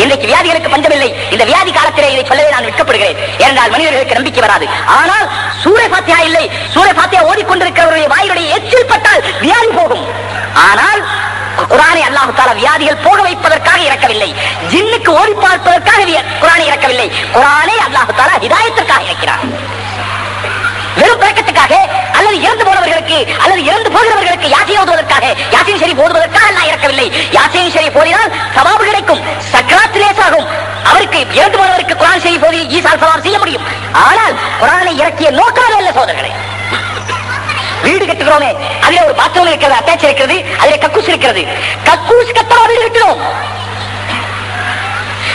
Speaker 1: இன்றைக்கு வியாதிகளுக்கு பஞ்சமில்லை. இந்த வியாதி காலத்திலே இதை சொல்லவே நான் விற்கப்படுகிறேன். ஏனென்றால் மனிதர்களுக்கு நம்பிக்கை வராது. ஆனால் சூரே ஃபாத்திஹா இல்லை. சூரே ஃபாத்திஹா ஓடிக்கொண்டிருக்கிறவருடைய வாயுடைய எச்சில் பட்டால் வியாதி போகும். ஆனால் குர்ஆனை அல்லாஹ் தஆலா வியாதிகள் போக வைப்பதற்காக இறக்கவில்லை, ஜின்னுக்கு ஓடி பார்ப்பதற்காக குர்ஆனை இறக்கவில்லை. குர்ஆனை அல்லாஹ் தஆலா ஹிதாயத்திற்காக இறக்கிறார். வெறும் பழக்கத்துக்காக அல்லது இறந்து போனவர்களுக்கு அல்லது இறந்து போகிறவர்களுக்கு யாசீன் ஓதுவதற்காக, யாசீன் ஷரீஃப் ஓதுவதற்காக அல்லாஹ் இறக்கவில்லை. யாசீன் ஷரீஃப் ஓதினால் சவாபு கிடைக்கும், சக்ராத் லேசாகும். அவருக்கு இறந்து போனவருக்கு குர்ஆன் ஷரீஃப் ஓதி ஈசால் சவாப் செய்ய முடியும். ஆனால் குர்ஆனை இறக்கிய நோக்கம் அல்ல சகோதரர்களே. வீடு கட்டுகிறோமே, அதிலே ஒரு பாத்ரூம் இருக்கிறது, அட்டாச் இருக்கிறது, அதிலே கக்கூஸ் இருக்கிறது. கக்கூஸ் கட்டமா வீடு கட்டுறோம்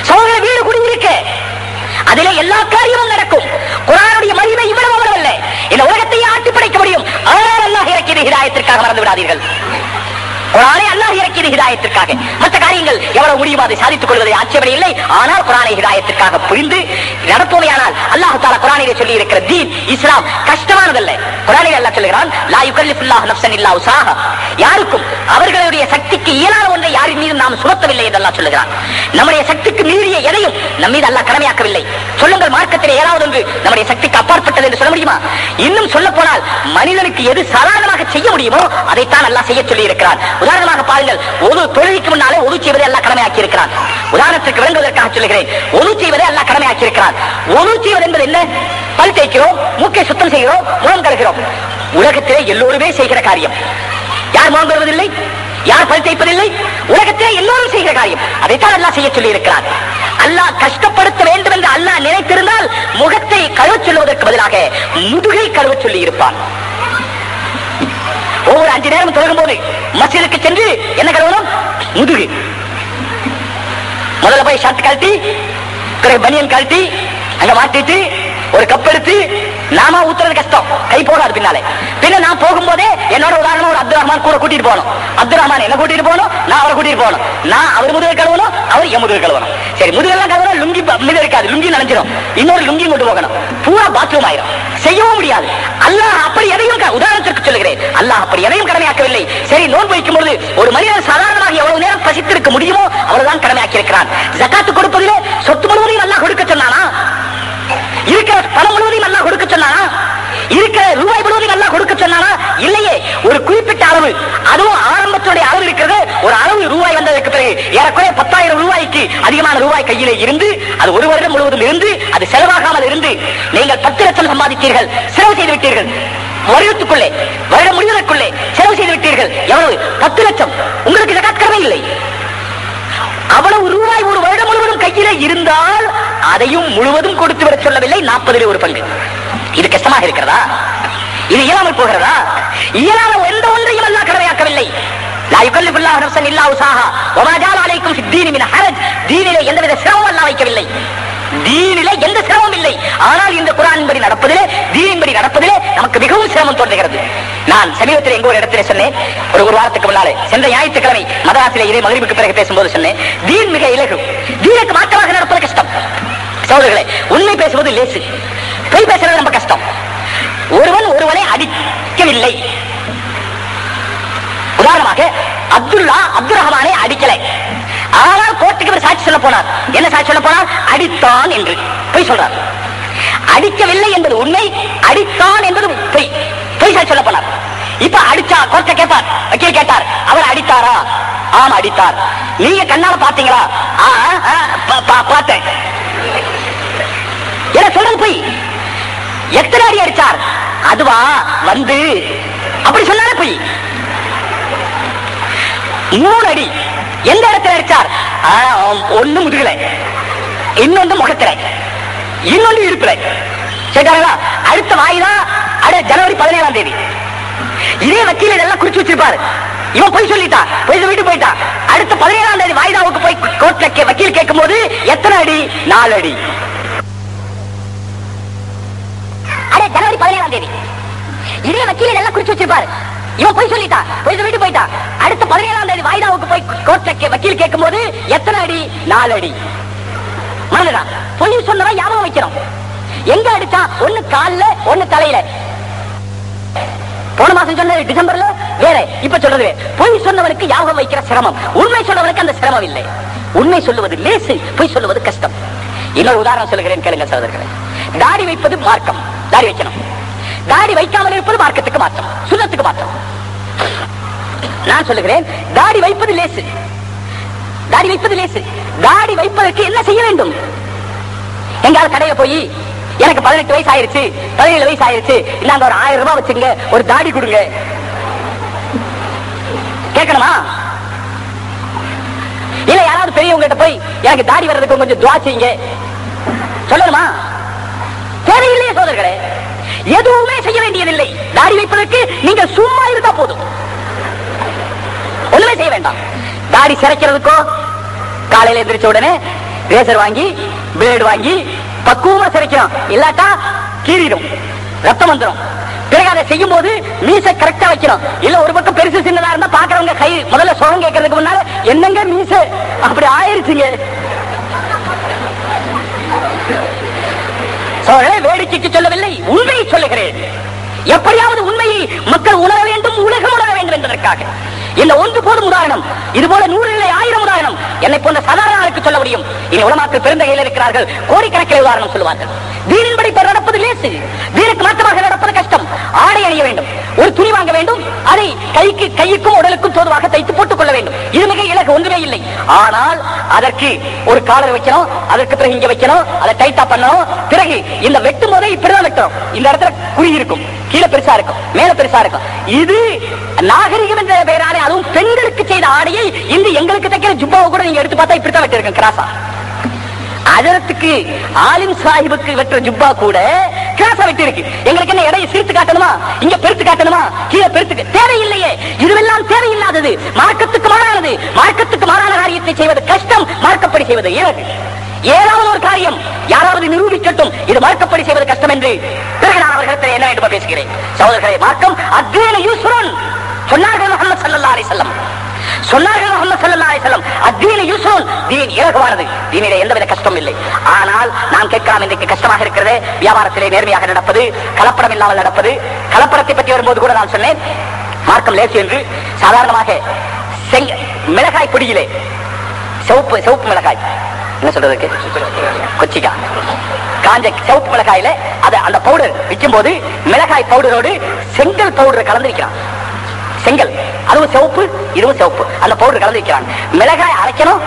Speaker 1: சகோதரர்களே. வீடு குடியிருக்க அதிலே எல்லா காரியமும் நடக்கும். குர்ஆனுடைய மகிமை இவ்வளவு அவ்வளவல்ல. இந்த உலகத்தையே ஆட்டி படைக்க முடியும். ஆனால் அல்லாஹ் இறக்கியது ஹிதாயத்திற்காக, மறந்து விடாதீர்கள். குர்ஆனை அல்லாஹ் இறக்கியது ஹிதாயத்திற்காக. மற்ற காரியங்கள் எவ்வளவு முடியுமோ அதை சாதித்துக் கொள்வதை ஆட்சேபனை இல்லை. ஆனால் குர்ஆனை ஹிதாயத்திற்காக புரிந்து நடப்போமையானால் அல்லாஹ் தஆலா குர்ஆனிலே சொல்லி இருக்கிற தீன் இஸ்லாம் கஷ்டமானதல்ல. குர்ஆனிலே அல்லாஹ் சொல்கிறான், லா யுகல்லிஃபுல்லாஹு நஃப்ஸன் இல்லா உஸாஹா. யாருக்கும் அவர்களுடைய சக்திக்கு இயலாத ஒன்றை யாரின் மீது நாம் சுமத்தவில்லை என்று அல்லாஹ் சொல்லுகிறான். நம்முடைய சக்திக்கு மீறிய எதையும் நம் மீது அல்லாஹ் கடமையாக்கவில்லை. சொல்லுங்கள், மார்க்கத்திலே ஏதாவது ஒன்று நம்முடைய சக்திக்கு அப்பாற்பட்டது என்று சொல்ல முடியுமா? இன்னும் சொல்ல போனால் மனிதனுக்கு எது சாதாரணமாக செய்ய முடியுமோ அதைத்தான் அல்லாஹ் செய்ய சொல்லி இருக்கிறான். உதாரணமாக பாருங்கள், ஒரு தொழுகைக்கு முன்னாலே ஒது செய்வதை அல்லாஹ் கடமையாக்கி இருக்கிறான். உதாரணத்திற்கு விளங்குவதற்காக சொல்லுகிறேன், ஒது செய்வதை அல்லாஹ் கடமையாக்கி இருக்கிறான். ஒது செய்வது என்பது என்ன? பல் தேய்க்கிறோம், மூக்கை சுத்தம் செய்கிறோம், முகம் கழுகிறோம். உலகத்திலே எல்லோருமே செய்கிற காரியம். யார் முகம் கழுவதில்லை, யார் பல் தேய்ப்பதில்லை? உலகத்திலே எல்லோரும் செய்கிற காரியம். அதைத்தான் அல்லாஹ் செய்ய சொல்லி இருக்கிறான். அல்லாஹ் கஷ்டப்படுத்த வேண்டும் என்று அல்லாஹ் நினைத்திருந்தால் முகத்தை கழுவச் சொல்வது கழுவுவதற்கு பதிலாக முதுகை கழுவ சொல்லி இருப்பான். ஒவ்வொரு 5 நேரம் தொழுகும் போது மஸ்ஜிதுக்கு சென்று என்ன கழுவணும்? முதுகு. முதல்ல போய் ஷர்ட் கழட்டி, பனியன் கழட்டி அங்க மாட்டிட்டு ஒரு கப் எடுத்து நாம ஊத்துறது கஷ்டம், கை போகாது பின்னாலே. பின்ன நான் போகும்போதே என்னோட உதாரணம் ஒரு அப்துல் ரஹ்மான் கூட கூட்டிட்டு போகணும். அப்துல் ரஹ்மான் என்ன கூட்டிட்டு போகணும், நான் அவரை கூட்டிட்டு போகணும். நான் அவர் முதுகு கழுவணும், அவர் என் முதுகு கழுவணும். சரி, முதுகெல்லாம் கழுவணும், லுங்கி மீது இருக்காது, லுங்கி நனைஞ்சிடும். இன்னொரு லுங்கி கொண்டு போகணும், பூரா பாத்ரூம் ஆயிரும், செய்யவும் முடியாது. அல்லாஹ் அப்படி எதையும், உதாரணத்திற்கு சொல்லுகிறேன், அல்லாஹ் அப்படி எதையும் கடமையாக்கவில்லை. சரி, நோன்பு வைக்கும் பொழுது ஒரு மனிதன் சாதாரணமாக எவ்வளவு நேரம் பசித்திருக்க முடியுமோ அவ்வளவுதான் கடமையாக்கி இருக்கிறான். ஜகாத்து கொடுப்பதிலே சொத்து முழுவதையும் அல்லாஹ் கொடுக்க சொன்னானா? இருக்கிற பணம் முழுவதையும் அல்லாஹ் கொடுக்க சொன்னானா? இருக்கிற ரூபாய் முழுவதையும் அல்லாஹ் கொடுக்க சொன்னானா? இல்லையே. ஒரு குறிப்பிட்ட அளவு, அதுவும் ஆரம்பத்துடைய அளவு இருக்கிறது. ஒரு அளவு ரூபாய் வந்ததற்கு பிறகு ஏறக்குறைய 10,000 ரூபாய்க்கு அதிகமான ரூபாய் கையிலே இருந்து அது ஒரு வருடம் முழுவதும் இருந்து அது செலவாகாமல் இருந்து நீங்கள் 10 லட்சம் சம்பாதித்தீர்கள், செலவு செய்து விட்டீர்கள். வருடத்துக்குள்ளே, வருடம் முடிவதற்குள்ளே செலவு செய்து விட்டீர்கள். எவ்வளவு? 10 லட்சம். உங்களுக்கு ஜகாத் கடமை இல்லை. அவ்வளவு ரூபாய் ஒரு வருடம் முழுவதும் கையிலே இருந்தால் அதையும் முழுவதும் கொடுத்து விட சொல்லவில்லை, 40 ஒரு பங்கு. இது கஷ்டமாக இருக்கிறதா? இது இயலாமல் போகிறதா? இயலாத எந்த ஒன்றையும் அல்லாஹ் கடமையாக்கவில்லை. லா யுகல்லிஃபுல்லாஹு நஃப்ஸன் இல்லா உஸாஹா வமா ஜஅல அலைக்கும் ஃபித்தீனி மின் ஹரஜ். தீனிலே எந்தவித சிரமமும் அல்லாஹ் வைக்கவில்லை. தீனிலே எந்த சிரமமும் இல்லை. ஆனால் இந்த குர்ஆனின்படி நடப்பதிலே, தீனின்படி நடப்பதிலே நமக்கு மிகவும் சிரமம் தோன்றுகிறது. நான் சமீபத்தில் எங்க ஒரு இடத்திலே சொன்னேன், ஒரு வாரத்துக்கு முன்னாலே, சென்ற ஞாயிற்றுக்கிழமை மதராசிலே இதே மக்ரிபுக்கு பிறகு பேசும்போது சொன்னேன், தீன் மிக இலகு, தீனுக்கு மாற்றமாக நடப்பது கஷ்டம். சகோதரர்களே, உண்மை பேசுவது லேசு, பொய் பேசுறது ரொம்ப கஷ்டம். ஒருவனை அடிக்கவில்லை. உதாரணமாக அப்துல் ரஹ்மானை அடிக்கலை, ஆனால் கோர்ட்டுக்கு சாட்சி சொல்ல போனார். என்ன சாட்சி சொல்ல போனார்? அடித்தான் என்று பொய் சொல்றார். அடிக்கவில்லை என்பது உண்மை, அடித்தான் என்பது பொய். பொய் சாட்சி சொல்ல போனார். இப்ப அடிச்சா கோர்ட்டை கேட்பார், வக்கீல் கேட்டார், அவர் அடித்தாரா? ஆம் அடித்தார். நீங்க கண்ணால பாத்தீங்களா? பார்த்தேன். என்ன சொல்றது? பொய். எத்தனை அடி அடிச்சார்? அதுவா வந்து அப்படி சொன்னாலே பொய். 3 அடி. எந்த இடத்துல அடிச்சார்? ஒண்ணு முதுகுல, இன்னொன்று முகத்துல, இன்னொன்று இடுப்புல. கேட்டாங்களா? அடுத்த வாய்தான் ஜனவரி 17ஆம் தேதி. இதே வக்கீல் இதெல்லாம் குறிச்சு வச்சிருப்பாரு. இவன் போய் சொல்லிட்டான், போய் வீட்டு போயிட்டான். அடுத்த 17ஆம் தேதி வாய்தாவுக்கு போய் கோர்ட்ல வக்கீல் கேட்கும் போது எத்தனை அடி? 4 அடி. ஜனவரி 17ஆம் தேதி. இதே வக்கீல் இதெல்லாம் குறிச்சு வச்சிருப்பாரு. இவன் போய் சொல்லிட்டான், போய் வீட்டு போயிட்டான். அடுத்த 17ஆம் தேதி வாய்தாவுக்கு போய் கோர்ட்ல வக்கீல் கேட்கும் போது எத்தனை அடி? 4 அடி. மறந்துடா. பொய் சொன்னவன் ஞாபகம் வைக்கிறோம். எங்க அடிச்சா? ஒண்ணு கால்ல, ஒண்ணு தலையில. போன மாசம் சொன்ன டிசம்பர்ல வேற, இப்ப சொல்றது. பொய் சொன்னவனுக்கு ஞாபகம் வைக்கிற சிரமம், உண்மை சொன்னவனுக்கு அந்த சிரமம் இல்லை. உண்மை சொல்லுவது லேசு, பொய் சொல்லுவது கஷ்டம். இன்னொரு உதாரணம் சொல்லுகிறேன், கேளுங்க சகோதரர்களே. தாடி வைப்பது மார்க்கம், தாடி வைக்கணும். தாடி வைக்காமல் இருப்பது மார்க்கத்துக்கு மாற்றம், சுன்னத்துக்கு மாற்றம். நான் சொல்லுகிறேன், தாடி வைப்பது லேசு, தாடி வைப்பது லேசு. தாடி வைப்பதற்கு என்ன செய்ய வேண்டும்? எங்காவது கடையில போய் எனக்கு 18 வயசு ஆயிருச்சு, 17 வயசு ஆயிருச்சு, நாங்க ஒரு 1000 ரூபாய் வச்சுங்க, ஒரு தாடி கொடுங்க கேட்கணுமா? இல்ல யாராவது பெரியவங்க கிட்ட போய் எனக்கு தாடி வர்றதுக்கு கொஞ்சம் துஆ செய்யுங்க சொல்லணுமா? தேவையில்லையே சோதர்களே. எதுவுமே செய்ய வேண்டியதில்லை. தாடி வைப்பதற்கு நீங்க சும்மா இருந்தா போதும், ஒண்ணுமே செய்ய வேண்டாம். தாடி சிறைக்கிறதுக்கோ காலையில எந்திரிச்ச உடனே ரேசர் வாங்கி, பிளேடு வாங்கி பக்குவமா சிறைக்கணும். இல்லாட்டா கீறிடும், ரத்தம் வந்துடும். பிறகு அதை செய்யும் போது மீசை கரெக்டா வைக்கணும். இல்ல ஒரு பக்கம் பெருசு சின்னதா இருந்தா பாக்குறவங்க கை முதல்ல சோகம் கேட்கறதுக்கு முன்னால என்னங்க மீசை அப்படி ஆயிருச்சுங்க. வேடிக்கைக்கு சொல்லவில்லை, உண்மையை சொல்லுகிறேன். எப்படியாவது உண்மையை மக்கள் உணர வேண்டும், உலகம் உணர வேண்டும் என்பதற்காக இந்த ஒன்று போதும் உதாரணம். இது போல 100 இல்லை 1000 உதாரணம் என்னை போன்ற சாதாரண ஆளுக்கு சொல்ல முடியும். இனி உலமாக்கள் பெருந்தகையில் இருக்கிறார்கள், கோடிக்கணக்கில் உதாரணம் சொல்லுவார்கள். தீனின்படி நடப்பது லேசு, தீனுக்கு மாற்றமாக நடப்பது கஷ்டம். ஆடை அணிய வேண்டும், ஒரு துணி வாங்க வேண்டும், அதை கைக்கும் உடலுக்கும் தோதுவாக தைத்து போட்டுக் கொள்ள வேண்டும். இது மிக இலகு, ஒன்றுமே இல்லை. ஆனால் அதற்கு ஒரு காலர் வைக்கணும், அதற்கு பிறகு இங்க வைக்கணும், அதை டைட்டா பண்ணணும். பிறகு இந்த வெட்டும் போதே இப்படிதான் வெட்டணும். இந்த இடத்துல குறி இருக்கும், கீழே பெருசா இருக்கும், மேல பெருசா இருக்கும். இது நாகரிகம் என்ற பெயராலே, அதுவும் பெண்களுக்கு செய்த ஆடையை இந்த எங்களுக்கு தைக்கிற ஜுப்பாவை கூட நீங்க எடுத்து பார்த்தா இப்படித்தான் வெட்டிருக்கேன் கிராஸா. அதற்கு ஆலிம் சாஹிபுக்கு வெற்ற ஜுப்பா கூட கிளாஸா வெட்டி இருக்கு. எங்களுக்கு என்ன எடையை சீர்த்து காட்டணுமா, இங்க பெருத்து காட்டணுமா, கீழே பெருத்து தேவையில்லையே. இதுவெல்லாம் தேவையில்லாதது, மார்க்கத்துக்கு மாறானது. மார்க்கத்துக்கு மாறான காரியத்தை செய்வது கஷ்டம், மார்க்கப்படி செய்வது இலகு. ஏதாவது ஒரு காரியம் யாராவது நிரூபிக்கட்டும் இது மார்க்கப்படி செய்வது கஷ்டம் என்று பிறகு நான் அவர்களிடத்தில் என்ன வேண்டும் பேசுகிறேன். சகோதரர்களே, மார்க்கம் அத்தீன யூஸ்ருன் சொன்னார்கள் முஹம்மது ஸல்லல்லாஹு அலைஹி வஸல்லம். சொன்னார்கள் முஹம்மது ஸல்லல்லாஹு அலைஹி வஸல்லம், அத்தீன யூஸ்ருன், தீன் இலகுவானது, தீனிலே எந்தவித கஷ்டம் இல்லை. ஆனால் நாம் கேட்கலாம், இன்றைக்கு கஷ்டமாக இருக்கிறது வியாபாரத்திலே நேர்மையாக நடப்பது, கலப்படம் இல்லாமல் நடப்பது. கலப்படத்தை பற்றி வரும்போது கூட நான் சொன்னேன் மார்க்கம் லேசு என்று. சாதாரணமாக மிளகாய் பொடியிலே சிவப்பு மிளகாய் என்ன சொல்றதுக்கு கொச்சிக்கா காஞ்ச சிவப்பு மிளகாயில அந்த பவுடர் விற்கும் போது மிளகாய் பவுடரோடு செங்கல் பவுடர் கலந்து வைக்கிறான். செங்கல் அதுவும் சிவப்பு இதுவும் சிவப்பு, அந்த பவுடர் கலந்து வைக்கிறாங்க. மிளகாய் அரைக்கணும்,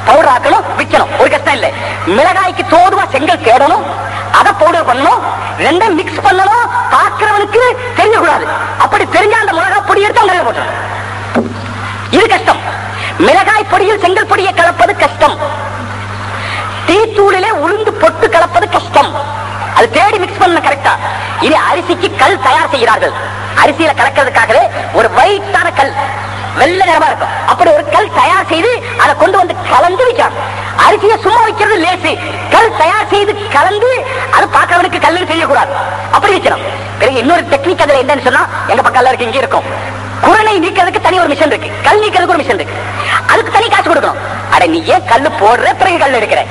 Speaker 1: பவுடர் ஆக்கணும், விற்கணும், ஒரு கஷ்டம் இல்லை. மிளகாய்க்கு தோதுவா செங்கல் தேடணும், அதை பவுடர் பண்ணணும், ரெண்டும் மிக்ஸ் பண்ணணும். பார்க்கிறவனுக்கு தெரியக்கூடாது. அப்படி தெரிஞ்சா அந்த மிளகாய் பொடி எடுத்து அவங்க போட்டணும். இது கஷ்டம். மிளகாய் பொடியில் செங்கல் பொடியை கலப்பது கஷ்டம். டீத்தூளிலே உளுந்து பொட்டு கலப்பது கஷ்டம். அது தேடி மிக்ஸ் பண்ண கரெக்டா. இனி அரிசிக்கு கல் தயார் செய்கிறார்கள். அரிசியில கலக்கிறதுக்காகவே ஒரு ஒயிட்டான கல், வெள்ளை நிறமா இருக்கும், அப்படி ஒரு கல் தயார் செய்து அதை கொண்டு வந்து கலந்து வைக்கிறாங்க. அரிசியை சும்மா வைக்கிறது லேசு, கல் தயார் செய்து கலந்து அது பார்க்கறவனுக்கு கல்லுன்னு தெரியக்கூடாது, அப்படி வைக்கணும். பிறகு இன்னொரு டெக்னிக் அதுல என்னன்னு சொன்னா, எங்க பக்கம் இருக்கு, இங்க இருக்கும், குரணை நீக்கிறதுக்கு தனி ஒரு மிஷின் இருக்கு, கல் நீக்கிறதுக்கு ஒரு மிஷின் இருக்கு, அதுக்கு தனி காசு கொடுக்கணும். அட நீ ஏன் கல்லு போடுற, பிறகு கல் எடுக்கிற,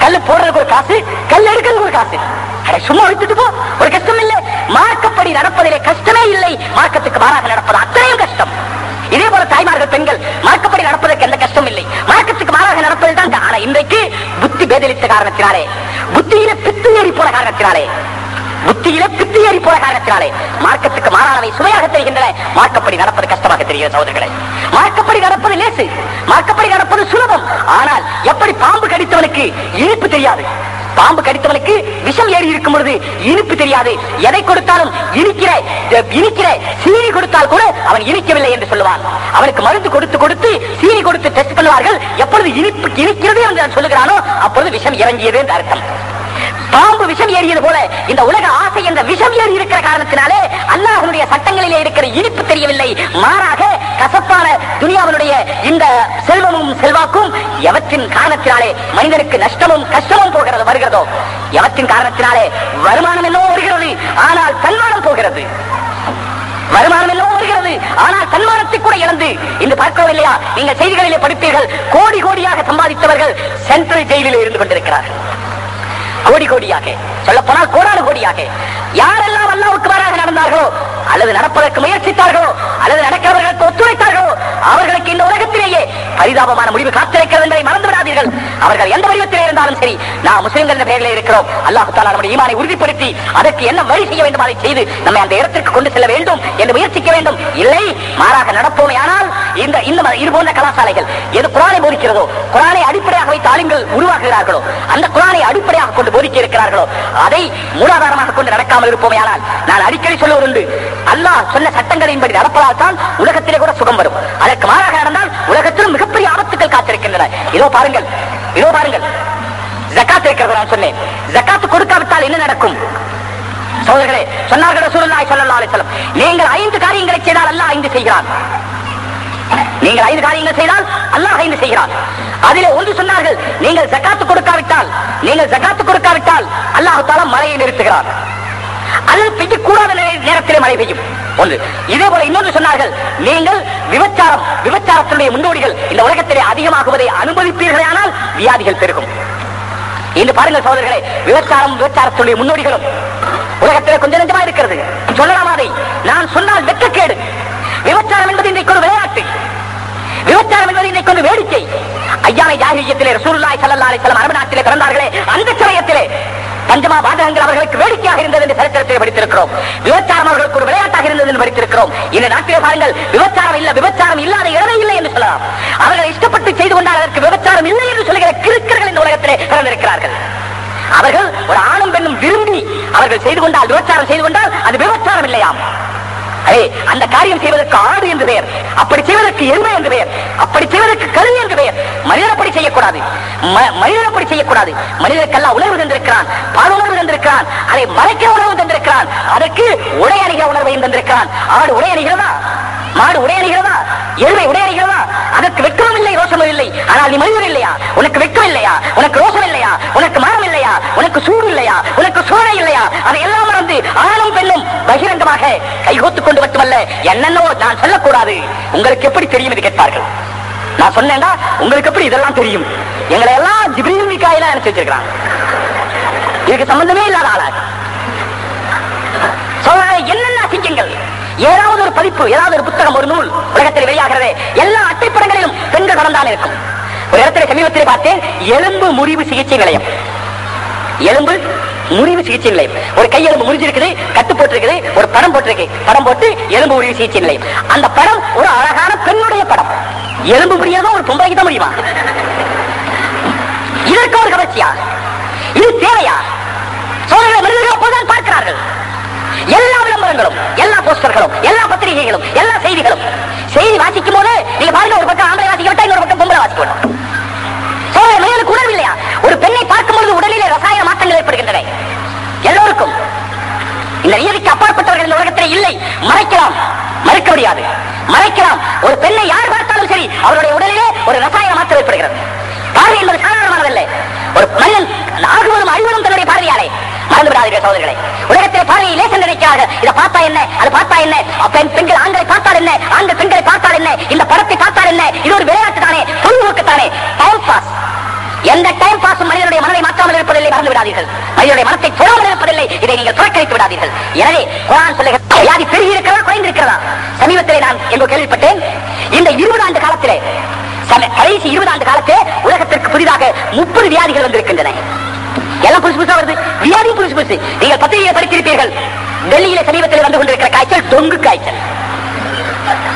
Speaker 1: கல்லு போடுறதுக்கு ஒரு காசு, கல் எடுக்கிறதுக்கு ஒரு காசு, சும்மா வைத்துட்டு போ, ஒரு கஷ்டம் இல்லை. மார்க்கப்படி நடப்பதிலே கஷ்டமே இல்லை, மார்க்கத்துக்கு மாறாக நடப்பது அத்தனையும் கஷ்டம். இதே போல தாய்மார்கள் பெண்கள் மார்க்கப்படி நடப்பதற்கு எந்த கஷ்டம் இல்லை, மார்க்கத்துக்கு மாறாக நடப்பது தான். ஆனா இன்றைக்கு புத்தி பேதலித்த காரணத்தினாலே, புத்தியில பித்து ஏறி போன காரணத்தினாலே, மார்க்கத்துக்கு மாறானவை சுவையாக தெரிகின்றன, மார்க்கப்படி நடப்பது கஷ்டமாக தெரிகிறது. சகோதரர்களே, மார்க்கப்படி நடப்பது லேசு, மார்க்கப்படி நடப்பது சுலபம். ஆனால் எப்படி பாம்பு கடித்தவனுக்கு இனிப்பு தெரியாது, பாம்பு கடித்தவனுக்கு விஷம் ஏறி இருக்கும் பொழுது இனிப்பு தெரியாது. எதை கொடுத்தாலும் இனிக்கிற சீனி கொடுத்தால் கூட அவன் இனிக்கவில்லை என்று சொல்லுவான். அவனுக்கு மருந்து கொடுத்து சீனி கொடுத்து டெஸ்ட் பண்ணுவார்கள். எப்பொழுது இனிக்கிறது என்று சொல்லுகிறானோ அப்பொழுது விஷம் இறங்கியது என்று அர்த்தம். பாம்பு விஷம் ஏறியது போல இந்த உலக ஆசை என்ற விஷம் ஏறி இருக்கிற காரணத்தினாலே அல்லாஹ்வுடைய சட்டங்களிலே இருக்கிற இனிப்பு தெரியவில்லை. மாறாக கசப்பான துனியாவினுடைய இந்த செல்வமும் செல்வாக்கும் எவற்றின் காரணத்தினாலே மனிதனுக்கு நஷ்டமும் கஷ்டமும் வருகிறதோ, எவற்றின் காரணத்தினாலே வருமானம் என்னவோ வருகிறது, ஆனால் தன்மானம் போகிறது. வருமானம் என்னவோ வருகிறது, ஆனால் தன்மானத்தை கூட இழந்து இன்று பார்க்கிறோம் இல்லையா? நீங்கள் செய்திகளிலே படிப்பீர்கள், கோடி கோடியாக சம்பாதித்தவர்கள் சென்ட்ரல் ஜெயிலில் இருந்து கொண்டிருக்கிறார்கள். கோடி கோடியாக, சொல்ல போனால் கோடானு கோடியாக. யாரெல்லாம் அல்லாஹ்வுக்கு மாறாக நடந்தார்களோ, அல்லது நடப்பதற்கு முயற்சித்தார்களோ, அல்லது நடக்கிறவர்களுக்கு ஒத்துழைத்தார்களோ, அவர்களுக்கு இந்த உலகத்திலேயே பரிதாபமான முடிவு காத்திருக்கிறது என்பதை மறந்து விடாதீர்கள். அவர்கள் எந்த வடிவத்திலே இருந்தாலும் சரி, நாம் முஸ்லிம்கள் என்ற பெயரிலே இருக்கிறோம். அல்லாஹ் தஆலா நம்முடைய ஈமானை உறுதிப்படுத்தி அதற்கு என்ன வழி செய்ய வேண்டும் அதை செய்து நம்மை அந்த இடத்திற்கு கொண்டு செல்ல வேண்டும் என்று முயற்சிக்க வேண்டும். இல்லை மாறாக நடப்போமே ஆனால் இந்த இது போன்ற கலாசாலைகள் எது குர்ஆனை போதிக்கிறதோ, குர்ஆனை அடிப்படையாக வைத்து ஆளுங்கள் உருவாக்குகிறார்களோ, அந்த குர்ஆனை அடிப்படையாக கொண்டு போதிக்க இருக்கிறார்களோ அதை மூலாதாரமாக கொண்டு நடக்காமல் இருப்போமே ஆனால், நான் அடிக்கடி சொல்லுவது, அல்லாஹ் சொன்ன சட்டங்களின்படி நடப்பதால் தான் உலகத்திலே கூட சுகம் வரும். அதற்கு மாறாக நடந்தால் உலகத்திலும் மிகப்பெரிய ஆபத்துக்கள் காத்திருக்கின்றன. இதோ பாருங்கள், ஜகாத் இருக்கிறது. நான் சொன்னேன், ஜகாத் கொடுக்காவிட்டால் என்ன நடக்கும்? சகோதரர்களே, சொன்னார்கள் ரசூலுல்லாஹி ஸல்லல்லாஹு அலைஹி வஸல்லம், நீங்கள் 5 காரியங்களை செய்தால் அல்லாஹ் 5 செய்கிறான். நீங்கள் 5 காரியங்கள் செய்தால் அல்லாஹ் 5 செய்கிறான். அதிலே ஒன்று சொன்னார்கள், நீங்கள் ஜகாத் கொடுக்காவிட்டால் அல்லாஹ் தஆலா மழையை நிறுத்துகிறார். அது பெய்யக்கூடாத நேரத்திலே மழை பெய்யும். ஒன்று. இதே போல இன்னொன்று சொன்னார்கள், நீங்கள் விபச்சாரத்தினுடைய முன்னோடிகள் இந்த உலகத்திலே அதிகமாகுவதை அனுமதிப்பீர்களே ஆனால் வியாதிகள் பெருகும். இன்று பாருங்கள் சகோதரர்களே, விபச்சாரத்தினுடைய முன்னோடிகளும் உலகத்திலே கொஞ்சம் நெஞ்சமா இருக்கிறது. சொல்லலாம், அதை நான் சொன்னால் வெட்கக்கேடு. விபச்சாரம் என்பது இன்றைக்கு ஒரு விளையாட்டு, விபச்சாரம் என்பது இன்றைக்கு ஒரு வேடிக்கை. ஐயாமை ஜாஹிலிய்யத்திலே ரசூலுல்லாஹி ஸல்லல்லாஹு அலைஹி வஸல்லம் அரபு நாட்டிலே பிறந்தார்களே, அந்த சமயத்திலே பஞ்சமா வாதகங்கள் அவர்களுக்கு வேடிக்கையாக இருந்தது என்று சரித்திரத்தில் படித்திருக்கிறோம். விபச்சாரம் அவர்களுக்கு ஒரு விளையாட்டாக இருந்தது என்று படித்திருக்கிறோம். இந்த நாட்டிலே பாருங்கள், விபச்சாரம் இல்லாத இடமே இல்லை என்று சொல்லலாம். அவர்கள் இஷ்டப்பட்டு செய்து கொண்டால் அதற்கு விபச்சாரம் இல்லை என்று சொல்லுகிற கிறுக்கர்கள் இந்த உலகத்திலே பிறந்திருக்கிறார்கள். அவர்கள் ஒரு ஆணும் பெண்ணும் விரும்பி அவர்கள் செய்து கொண்டால், விபச்சாரம் செய்து கொண்டால் அது விபச்சாரம் இல்லையாம். அந்த காரியம் செய்வதற்கு ஆடு என்று பெயர், அப்படி செய்வதற்கு எருமை என்று பெயர், அப்படி செய்வதற்கு கழுவி என்று பெயர். மனிதன் அப்படி செய்யக்கூடாது, மனிதன் அப்படி செய்யக்கூடாது. மனிதனுக்கெல்லாம் உணர்வு தந்திருக்கிறான், பால் உணர்வு தந்திருக்கிறான், அதை மறைக்க உணர்வு தந்திருக்கிறான், அதற்கு உடை அணிகிற உணர்வையும் தந்திருக்கிறான். ஆடு உடை அணிகிறதா? மாடு உடை அணிகிறதா? எருமை உடை அணிகிறதா? அதற்கு வெட்கமும் இல்லை, ரோஷமும் இல்லை. ஆனால் நீ மனிதன் இல்லையா? உனக்கு வெட்கம் இல்லையா? உனக்கு ரோஷம் இல்லையா? உனக்கு மரம் இல்லையா? உனக்கு சூடு இல்லையா? உனக்கு சோழை இல்லையா? அதை எல்லாம் மறந்து ஆணும் பெண்ணும் பகிரங்கமாக கைகோத்துக் கொண்டு மட்டுமல்ல, என்னென்னோ நான் சொல்லக்கூடாது, உங்களுக்கு எப்படி தெரியும் என்று கேட்பார்கள். நான் சொன்னேன்டா உங்களுக்கு எப்படி இதெல்லாம் தெரியும்? எங்களை எல்லாம் ஜிப்ரீல் மீகாயிலா நினைச்சு வச்சிருக்கிறான். இதுக்கு சம்பந்தமே இல்லாத ஆளா என்னென்ன அசிங்கங்கள். ஏதாவது ஒரு பதிப்பு, ஏதாவது ஒரு புத்தகம், ஒரு நூல் உலகத்தில் வெளியாகிறது, எல்லா அட்டைப்படங்களிலும் பெண்கள் கடந்தான் இருக்கும். ஒரு இடத்துல சமீபத்தில் பார்த்தேன், எலும்பு முறிவு சிகிச்சை நிலையம். எலும்பு முறிவு சிகிச்சை நிலையம். ஒரு கை எலும்பு முறிஞ்சிருக்குது, கட்டு போட்டிருக்குது, ஒரு படம் போட்டிருக்கு, படம் போட்டு எலும்பு முறிவு சிகிச்சை நிலையம். அந்த படம் ஒரு அழகான பெண்ணுடைய படம். எலும்பு முறியதும் ஒரு பொம்பளைக்கு தான் முடியுமா? இதற்கு ஒரு கவர்ச்சியா? இது தேவையா? சோழர்கள் மனிதர்கள் அப்போதான் பார்க்கிறார்கள். எல்லா விளம்பரங்களும், எல்லா போஸ்டர்களும், எல்லா பத்திரிகைகளும், எல்லா செய்திகளும். செய்தி வாசிக்கும் போது நீங்க பாருங்க, ஒரு பக்கம் ஆம்பளை வாசிக்க விட்டா இன்னொரு பக்கம் பொம்பளை வாசிக்க விடும். சோழர்கள் மனிதனுக்கு உணர்வு இல்லையா? ஒரு பெண்ணை பார்க்கும்போது உடலிலே ரசாயன மாற்றங்கள் ஏற்படுகின்றன. எல்லோருக்கும் இந்த நியதிக்கு அப்பாற்பட்டவர்கள் இந்த உலகத்தில் இல்லை. மறைக்கலாம், மறுக்க முடியாது, மறைக்கலாம். ஒரு பெண்ணை யார் பார்த்தாலும் சரி, அவருடைய உடலிலே ஒரு ரசாயன மாற்றம் ஏற்படுகிறது. பார்வை என்பது சாதாரணமானதல்ல. ஒரு மனிதன் ஆகுவதும் அழிவதும் தன்னுடைய பார்வையாலே. மறந்து விடாதீர்கள் சோதரிகளை. உலகத்தில் பார்வையை லேசன் நினைக்கிறார்கள். இதை பார்த்தா என்ன, அது பார்த்தா என்ன, பெண்கள் ஆண்களை பார்த்தால் என்ன, ஆண்கள் பெண்களை பார்த்தால் என்ன, இந்த படத்தை பார்த்தால் என்ன, இது ஒரு விளையாட்டு தானே, பொழுதுபோக்குத்தானே, டைம் பாஸ். எந்த டைம் பாஸும் மனிதனுடைய மனதை மாற்றாமல் இருப்பதில்லை. மறந்து விடாதீர்கள். மனிதனுடைய மனத்தை தொடாமல் இருப்பதில்லை. இதை நீங்கள் புறக்கணித்து விடாதீர்கள். எனவே குர்ஆன் சொல்லுகிறது, வியாதி பெருகி இருக்கிறதா, குறைந்திருக்கிறதா? சமீபத்திலே நான் எங்கு கேள்விப்பட்டேன், இந்த 20 ஆண்டு காலத்திலே, கடைசி 20 ஆண்டு காலத்திலே உலகத்திற்கு புதிதாக 30 வியாதிகள் வந்திருக்கின்றன. எல்லாம் புதுசு புதுசா வருது, வியாதியும் புதுசு புதுசு. நீங்கள் பத்திரிகையை படித்திருப்பீர்கள், டெல்லியில சமீபத்தில் வந்து கொண்டிருக்கிற காய்ச்சல் டொங்கு காய்ச்சல்,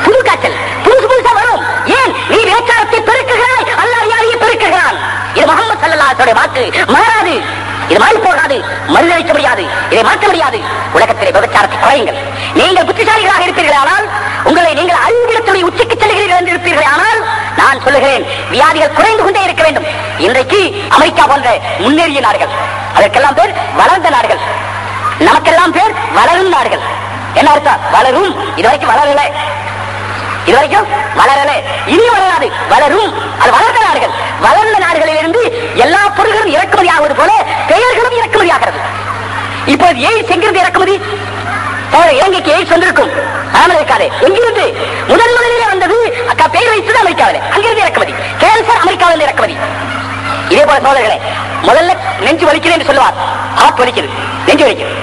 Speaker 1: புது காய்ச்சல், புதுசு புதுசா வரும். ஏன்? நீ விபச்சாரத்தை பெருக்குகிறாய், அல்லாஹ் வியாதியை பெருக்குகிறான். இது முஹம்மது ஸல்லல்லாஹு அலைஹி வஸல்லம் வாக்கு, மாறாது. இது மாறி போகாது, மறுதளிக்க முடியாது, இதை மாற்ற முடியாது. உலகத்திலே விபச்சாரத்தை குறையுங்கள். நீங்கள் புத்திசாலிகளாக இருப்பீர்கள் ஆனால், உங்களை நீங்கள் அறிவிடத்துடைய உச்சிக்கு செல்கிறீர்கள் என்று இருப்பீர்கள் ஆனால், நான் சொல்லுகிறேன், வியாதிகள் குறைந்து கொண்டே இருக்க வேண்டும். இன்றைக்கு அமெரிக்கா போன்ற முன்னேறிய நாடுகள், அதற்கெல்லாம் பேர் வளர்ந்த நாடுகள், நமக்கெல்லாம் பேர் வளரும் நாடுகள். என்ன அர்த்தம்? வளரும். இதுவரைக்கும் வளரல, இதுவரைக்கும் வளரல, இனி வளராது, வளரும். அது வளர்ந்த நாடுகள். வளர்ந்த நாடுகளில் இருந்து எல்லா பொருள்களும் இறக்குமதி ஆகுவது போல பெயர்களும் இறக்குமதி ஆகிறது. இப்போது எய்ட்ஸ் எங்கிருந்து இறக்குமதி? இலங்கைக்கு எய்ட்ஸ் வந்திருக்கும், ஆனால் இருக்காது. எங்கிருந்து? முதலிலே வந்தது பெயர் வைத்தது அமெரிக்காவில், அங்கிருந்து இறக்குமதி. கேன்சர் அமெரிக்காவில் இறக்குமதி. இதே போல சோதர்களே, முதல்ல நெஞ்சு வலிக்குது என்று சொல்லுவார், ஹார்ட் வலிக்குது, நெஞ்சு வலிக்குது.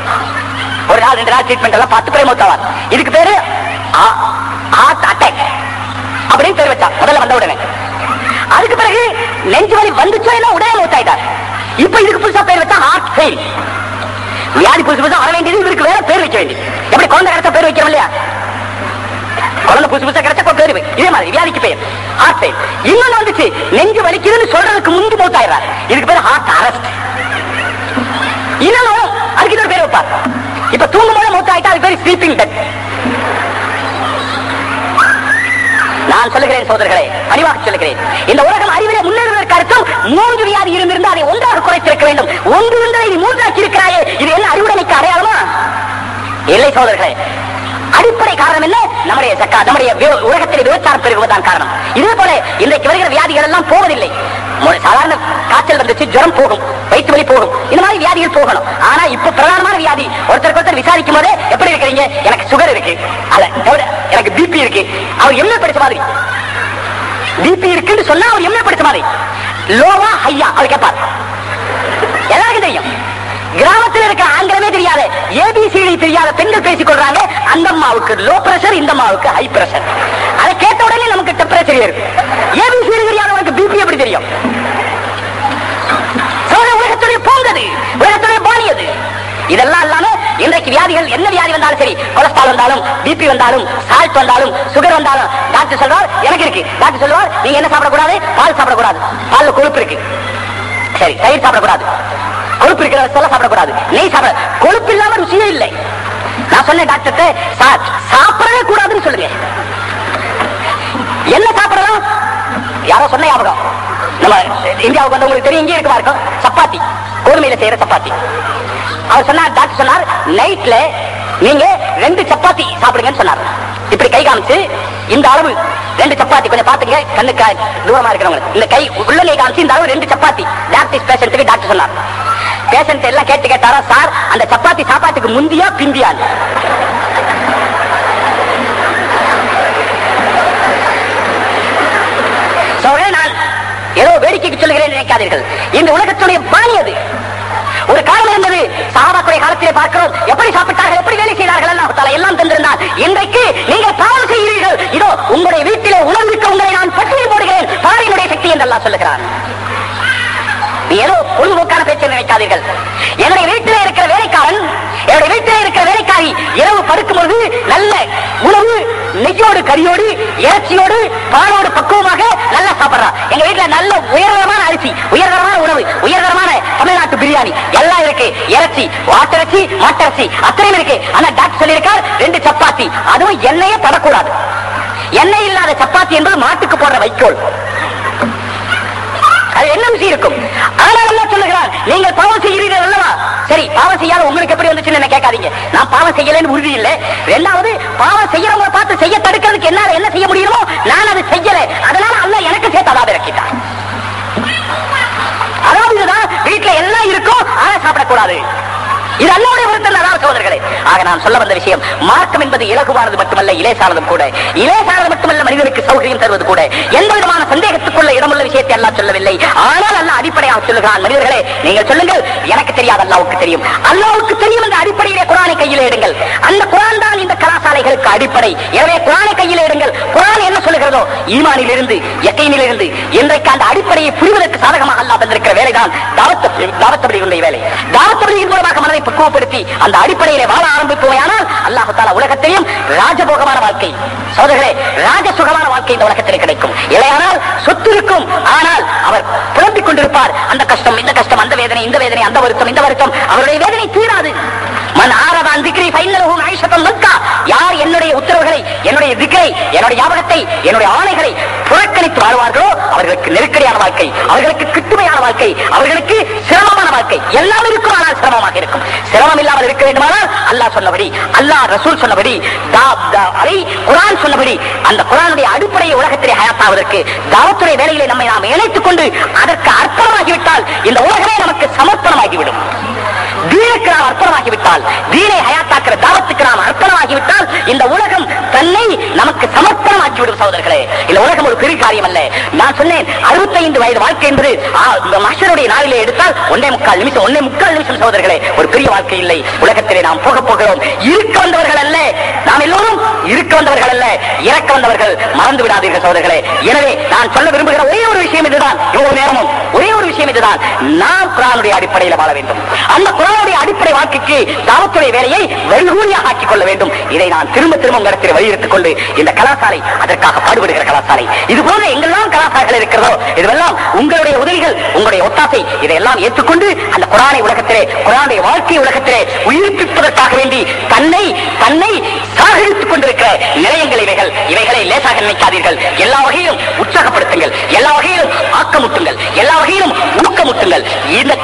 Speaker 1: ஒரு நாள் 2 நாள் ட்ரீட்மெண்ட் எல்லாம் 10 பேர் மூத்தாவார். இதுக்கு பேரு ஹார்ட் அட்டாக் அப்படின்னு பேர் வச்சா முதல்ல வந்த உடனே. அதுக்கு பிறகு நெஞ்சு வலி வந்துச்சோ இல்ல உடனே மூத்தாயிட்டார். இப்ப இதுக்கு புதுசா பேர் வச்சா ஹார்ட் ஃபெயில். வியாதி புதுசு புதுசா வர வேண்டியது, இவருக்கு வேற பேர் வைக்க வேண்டியது. எப்படி குழந்தை கிடைச்சா பேர் வைக்கிறோம் இல்லையா? குழந்தை புதுசு புதுசா கிடைச்சா பேர் இதே மாதிரி வியாதிக்கு பேர் ஹார்ட் ஃபெயில். இன்னொன்னு வந்துச்சு, நெஞ்சு வலிக்குதுன்னு சொல்றதுக்கு முன்பு மூத்தாயிடுறார். இதுக்கு பேர் ஹார்ட் அரெஸ்ட். இன்னொன்னு அதுக்கு இன்னொரு பேர் வைப்பார். இப்ப தூங்கும் போது மூத்தாயிட்டா அது பேர் ஸ்லீப்பிங் டெத். நான் சொல்லுகிறேன் சோதர்களே, பணிவாக சொல்லுகிறேன், இந்த உலகம் அறிவிலே முன்னேறுவதற்கு அர்த்தம் 3 வியாதி இருந்திருந்து அதை ஒன்றாக குறைத்திருக்க வேண்டும். ஒன்று இருந்ததை நீ 3 ஆக்கி இருக்கிறாயே, இது என்ன அறிவுடைமைக்கு அடையாளமா? இல்லை சோதர்களே. அடிப்படை காரணம் என்ன? நம்முடைய உலகத்தில் விபச்சாரம் பெருகுவதுதான் காரணம். இதே போல இன்றைக்கு வருகிற வியாதிகள் எல்லாம் போவதில்லை. சாதாரண காய்ச்சல் வந்துச்சு, ஜுரம் போகும், வயிற்று வலி போகும், இந்த மாதிரி வியாதிகள் போகணும். ஆனா இப்ப பிரதானமான வியாதி, ஒருத்தருக்கு ஒருத்தர் விசாரிக்கும் போதே எப்படி இருக்கிறீங்க, எனக்கு சுகர் இருக்கு, எனக்கு பிபி இருக்கு. அவர் எம்ஏ படிச்ச மாதிரி, பிபி இருக்குன்னு சொன்னா அவர் எம்ஏ படிச்ச மாதிரி, லோவா ஹையா அவர் கேட்பார். எல்லாருக்கும் தெரியும். கிராமத்தில் இருக்கிற ஆங்கிலமே தெரியாத, ஏபிசிடி தெரியாத பெண்கள் பேசிக் கொள்றாங்க. அந்த அம்மாவுக்கு லோ பிரஷர், இந்த அம்மாவுக்கு ஹை பிரஷர். அதை கேட்ட உடனே நமக்கு டெம்பரேச்சர் இருக்கு. ஏபிசிடி தெரியாதவனுக்கு பிபி எப்படி தெரியும்? உலகத்துடைய போந்தது, உலகத்துடைய பாணியது. இதெல்லாம் இல்லாம இன்றைக்கு வியாதிகள், என்ன வியாதி வந்தாலும் சரி, கொலஸ்ட்ரால் வந்தாலும், பிபி வந்தாலும், சால்ட் வந்தாலும், சுகர் வந்தாலும், டாக்டர் சொல்றார் எனக்கு இருக்கு. டாக்டர் சொல்லுவார் நீங்க என்ன சாப்பிடக்கூடாது, பால் சாப்பிடக்கூடாது, பால்ல கொழுப்பு இருக்கு, சரி தயிர் சாப்பிடக்கூடாது, கொழுப்பு இருக்கிற சாப்பிடக்கூடாது, நெய் சாப்பிட, கொழுப்பு இல்லாம ருசியே இல்லை. நான் சொன்ன டாக்டர் சார் சாப்பிடவே கூடாதுன்னு சொல்லுங்க. என்ன சாப்பிடலாம்? யாரோ சொன்ன ஞாபகம், நம்ம இந்தியாவுக்கு வந்து உங்களுக்கு தெரியும், இங்கே இருக்குமா இருக்கும் சப்பாத்தி, கோதுமையில செய்யற சப்பாத்தி. அவர் சொன்னார், டாக்டர் சொன்னார், நைட்ல நீங்க 2 சப்பாத்தி சாப்பிடுங்கன்னு சொன்னார். இப்படி கை காமிச்சு இந்த அளவு 2 சப்பாத்தி, கொஞ்சம் பாத்துங்க கண்ணுக்கு தூரமா இருக்கிறவங்க, இந்த கை உள்ளங்கை காமிச்சு இந்த அளவு 2 சப்பாத்தி டயபிட்டிஸ் பேஷண்ட்டுக்கு டாக்டர் சொன்னார். பேஷண்ட் எல்லாம் கேட்டாரா, சார் அந்த சப்பாத்தி சாப்பாட்டுக்கு முந்தியா பிந்தியா? நான் ஏதோ வேடிக்கைக்கு சொல்லுகிறேன் நினைக்காதீர்கள். இந்த உலகத்துடைய பாணி அது. ஒரு காலம் இருந்தது, சஹாபாக்களுடைய காலத்திலே பார்க்கிறோம், எப்படி சாப்பிட்டார்கள், எப்படி வேலை செய்தார்கள், எல்லாம் தந்திருந்தார். இன்றைக்கு நீங்கள் பாவம் செய்கிறீர்கள். இதோ உங்களுடைய வீட்டிலே உணர்வுக்கு உங்களை நான் பட்டினி போடுகிறேன், பாரினுடைய சக்தி என்று அல்லாஹ் சொல்லுகிறான். ஏதோ பொழுதுபோக்கான பேச்சை நினைக்காதீர்கள். என்னுடைய வீட்டிலே இருக்கிற வேலைக்காரன், என்னுடைய வீட்டிலே இருக்கிற வேலைக்காரி இரவு படுக்கும் பொழுது நல்ல உணவு, நெய்யோடு கறியோடு இறைச்சியோடு பாலோடு பக்குவமாக நல்லா சாப்பிடுறா. எங்க வீட்டுல நல்ல உயர்தரமான அரிசி, உயர்தரமான உணவு, உயர்தரமான தமிழ்நாட்டு பிரியாணி எல்லாம் இருக்கு. இறைச்சி, ஆட்டிறைச்சி, மாட்டிறைச்சி அத்தனையும் இருக்கு. ஆனா டாக்டர் சொல்லியிருக்கார் 2 சப்பாத்தி, அதுவும் எண்ணெயே படக்கூடாது. எண்ணெய் இல்லாத சப்பாத்தி என்பது மாட்டுக்கு போடுற வைக்கோல். அது என்ன விஷயம் இருக்கும்? ஆனால் அல்லாஹ் சொல்லுகிறார், நீங்கள் பாவம் செய்கிறீர்கள் அல்லவா? சரி, பாவம் செய்யாத உங்களுக்கு எப்படி வந்துச்சுன்னு என்ன கேட்காதீங்க. நான் பாவம் செய்யலன்னு உறுதி இல்லை. இரண்டாவது, பாவம் செய்யறவங்க பார்த்து செய்ய தடுக்கிறதுக்கு என்னால என்ன செய்ய முடியுமோ நான் அதை செய்யல. அதனால அல்லாஹ் எனக்கு சேர்த்து அதாவது இறக்கிட்டான். அதாவது இதுதான், வீட்டுல எல்லாம் இருக்கும் ஆனா சாப்பிடக்கூடாது. இது அல்லாஹ்வுடைய விருத்தம். அதாவது சகோதரர்களே, ஆக நான் சொல்ல வந்த விஷயம், மார்க்கம் என்பது இலகுவானது மட்டுமல்ல, இலேசானதும் கூட. இலேசானது மட்டுமல்ல, மனிதனுக்கு சௌகரியம் தருவது கூட. எந்த விதமான சந்தேகத்துக்குள்ள இடமுள்ள விஷயத்தை அல்லாஹ் சொல்லவில்லை. ஆனால் அல்லாஹ் அடிப்படையாக சொல்லுகிறான், மனிதர்களே நீங்கள் சொல்லுங்கள், எனக்கு தெரியாது அல்லாஹ்வுக்கு தெரியும். அல்லாஹ்வுக்கு தெரியும் என்ற அடிப்படையிலே குர்ஆனை கையிலே எடுங்கள். அந்த குர்ஆன் தான் இந்த கலாசாலைகளுக்கு அடிப்படை. எனவே குர்ஆனை கையிலே எடுங்கள். குர்ஆன் என்ன சொல்லுகிறதோ ஈமானிலிருந்து, யக்கீனிலிருந்து இன்றைக்கு அந்த அடிப்படையை புரிவதற்கு சாதகமாக அல்லாஹ் தந்திருக்கிற வேலைதான் தாவத் தப்லீகுடைய வேலை. தாவத் தப்லீகின் மூலமாக மனதை பக்குவப்படுத்தி அந்த அடிப்படையிலே வாழ ஆரம்பிப்போமானால் அல்லாஹ் தஆலா உலகத்தையும் ராஜபோகமான வாழ்க்கை, சோதர்களே ராஜசுகமான வாழ்க்கை இந்த உலகத்தில் கிடைக்கும். இல்லையானால் சொத்து இருக்கும், ஆனால் அவர் புலம்பிக் கொண்டிருப்பார். அந்த கஷ்டம், இந்த கஷ்டம், அந்த வேதனை, இந்த வேதனை, அந்த வருத்தம், இந்த வருத்தம். அவருடைய வேதனை தீராது. மன் ஆரதான் திக்ரி ஃபைன்னலஹு மஈஷத்தன் லக்கா. யார் என்னுடைய உத்தரவுகளை, என்னுடைய திக்ரை, என்னுடைய ஞாபகத்தை, என்னுடைய ஆணைகளை புறக்கணித்து வாழ்வார்களோ அவர்களுக்கு நெருக்கடியான வாழ்க்கை, அவர்களுக்கு கிட்டுமையான வாழ்க்கை, அவர்களுக்கு சிரமமான வாழ்க்கை. எல்லாம் இருக்கும், ஆனால் சிரமமாக இருக்கும். சிரமம் இல்லாமல் இருக்க வேண்டுமானால் அல்லாஹ் சொன்னபடி, அல்லாஹ் ரசூல் சொன்னபடி, குர்ஆன் சொன்னபடி அந்த குர்ஆனுடைய அடிப்படையை உலகத்திலே ஹயாத்தாவதற்கு தாவத்துடைய வேலையிலே நம்மை நாம் இணைத்துக் கொண்டு அதற்கு அர்ப்பணமாகிவிட்டால் இந்த உலகமே நமக்கு சமர்ப்பணமாகிவிடும். தீனுக்கு நாம் அர்ப்பணமாகிவிட்டால், தீனை ஹயாத்தாக்கிற தாவத்துக்கு நாம் அர்ப்பணமாகிவிட்டால் இந்த உலகம் தன்னை நமக்கு சமர்ப்பணமாக்கிவிடும். சகோதரர்களே, இந்த உலகம் ஒரு பெரிய காரியம் அல்ல. நான் சொன்னேன் 65 வயது வாழ்க்கை என்பது மஹ்ஷருடைய நாளிலே எடுத்தால் 1.25 நிமிஷம் சகோதரர்களே, ஒரு பெரிய வாழ்க்கை இல்லை. உலகத்திலே நாம் போக போகிறோம். இருக்க வந்தவர்கள் அல்ல, நாம் எல்லோரும் இருக்க வந்தவர்கள் அல்ல, இறக்க வந்தவர்கள். மறந்து விடாதீர்கள் சகோதரர்களே. எனவே நான் சொல்ல விரும்புகிற ஒரே ஒரு விஷயம் இதுதான், இவ்வளவு நேரமும் ஒரே ஒரு விஷயம் இதுதான், நாம் குர்ஆனுடைய அடிப்படையில் வாழ வேண்டும். அந்த குர்ஆனுடைய அடிப்படை வாழ்க்கைக்கு தாவத்துடைய வேலையை வெகுளியாக ஆக்கிக் கொள்ள வேண்டும். இதை நான் திரும்ப திரும்ப உங்களிடத்தில் வலியுறுத்திக் கொண்டு இந்த கலாசாலை அதற்காக பாடுபடுகிற கலாசாலை, இது போன்ற எங்கெல்லாம் கலாசாலைகள் இருக்கிறதோ இதுவெல்லாம் உங்களுடைய உதவிகள், உங்களுடைய ஒத்தாசை, இதையெல்லாம் ஏற்றுக்கொண்டு அந்த குர்ஆனை உலகத்திலே, குர்ஆனுடைய வாழ்க்கை உலகத்திலே உயிர்ப்பிப்பதற்காக வேண்டி தன்னை சாகரித்துக் கொண்டிருக்கிற நிலையங்கள் இவைகளை லேசாக நினைக்காதீர்கள். எல்லா வகையிலும் உற்சாகப்படுத்துங்கள், எல்லா வகையிலும் ஆக்கமுட்டுங்கள், எல்லா வகையிலும் ஊக்கமுட்டுங்கள்.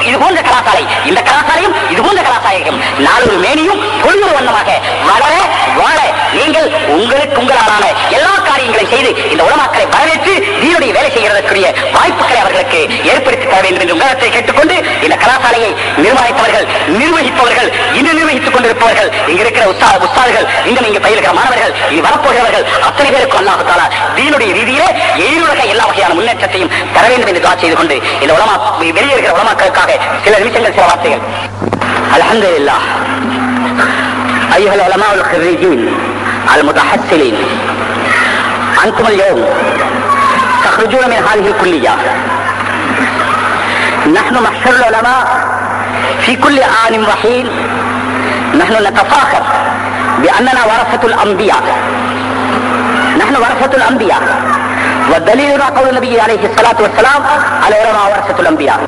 Speaker 1: இது போன்ற கலாசாலை, இந்த கலாசாலையும் இது போன்ற கலாசாலையும் நாளொரு மேனியும் பொழுது வண்ணமாக வளர வாழ நீங்கள் உங்களுக்கு உங்களான எல்லா காரியங்களையும் செய்து இந்த உலமாக்களை வரவேற்று தீனுடைய வேலை செய்கிறதற்குரிய வாய்ப்புகளை அவர்களுக்கு ஏற்படுத்தி தர வேண்டும் என்று உங்களிடத்தை கேட்டுக்கொண்டு இந்த கலாசாலையை நிர்மாணித்தவர்கள், நிர்வகிப்பவர்கள், இன்று நிர்வகித்துக் கொண்டிருப்பவர்கள், இங்க இருக்கிற உஸ்தாதுகள், இங்க பயில்கிற மாணவர்கள், இது வரப்போகிறவர்கள் அத்தனை பேருக்கும் அல்லாஹ் தஆலா தீனுடைய ரீதியிலே எதிலுலக எல்லா வகையான முன்னேற்றத்தையும் தர வேண்டும் என்று துஆ செய்து கொண்டு இந்த உலமா வெளியேறுகிற உலமாக்களுக்காக சில நிமிஷங்கள், சில வார்த்தைகள். அல்ஹம்துலில்லாஹ். அய்யுஹல் உலமாஉல் خريجين المتحصلين أنتم اليوم تخرجون من هذه الكلية. نحن محشر العلماء في كل آن وحين نحن نتفاخر بأننا ورثة الأنبياء. نحن ورثة الأنبياء، والدليل قول النبي عليه الصلاة والسلام العلماء ورثة الأنبياء.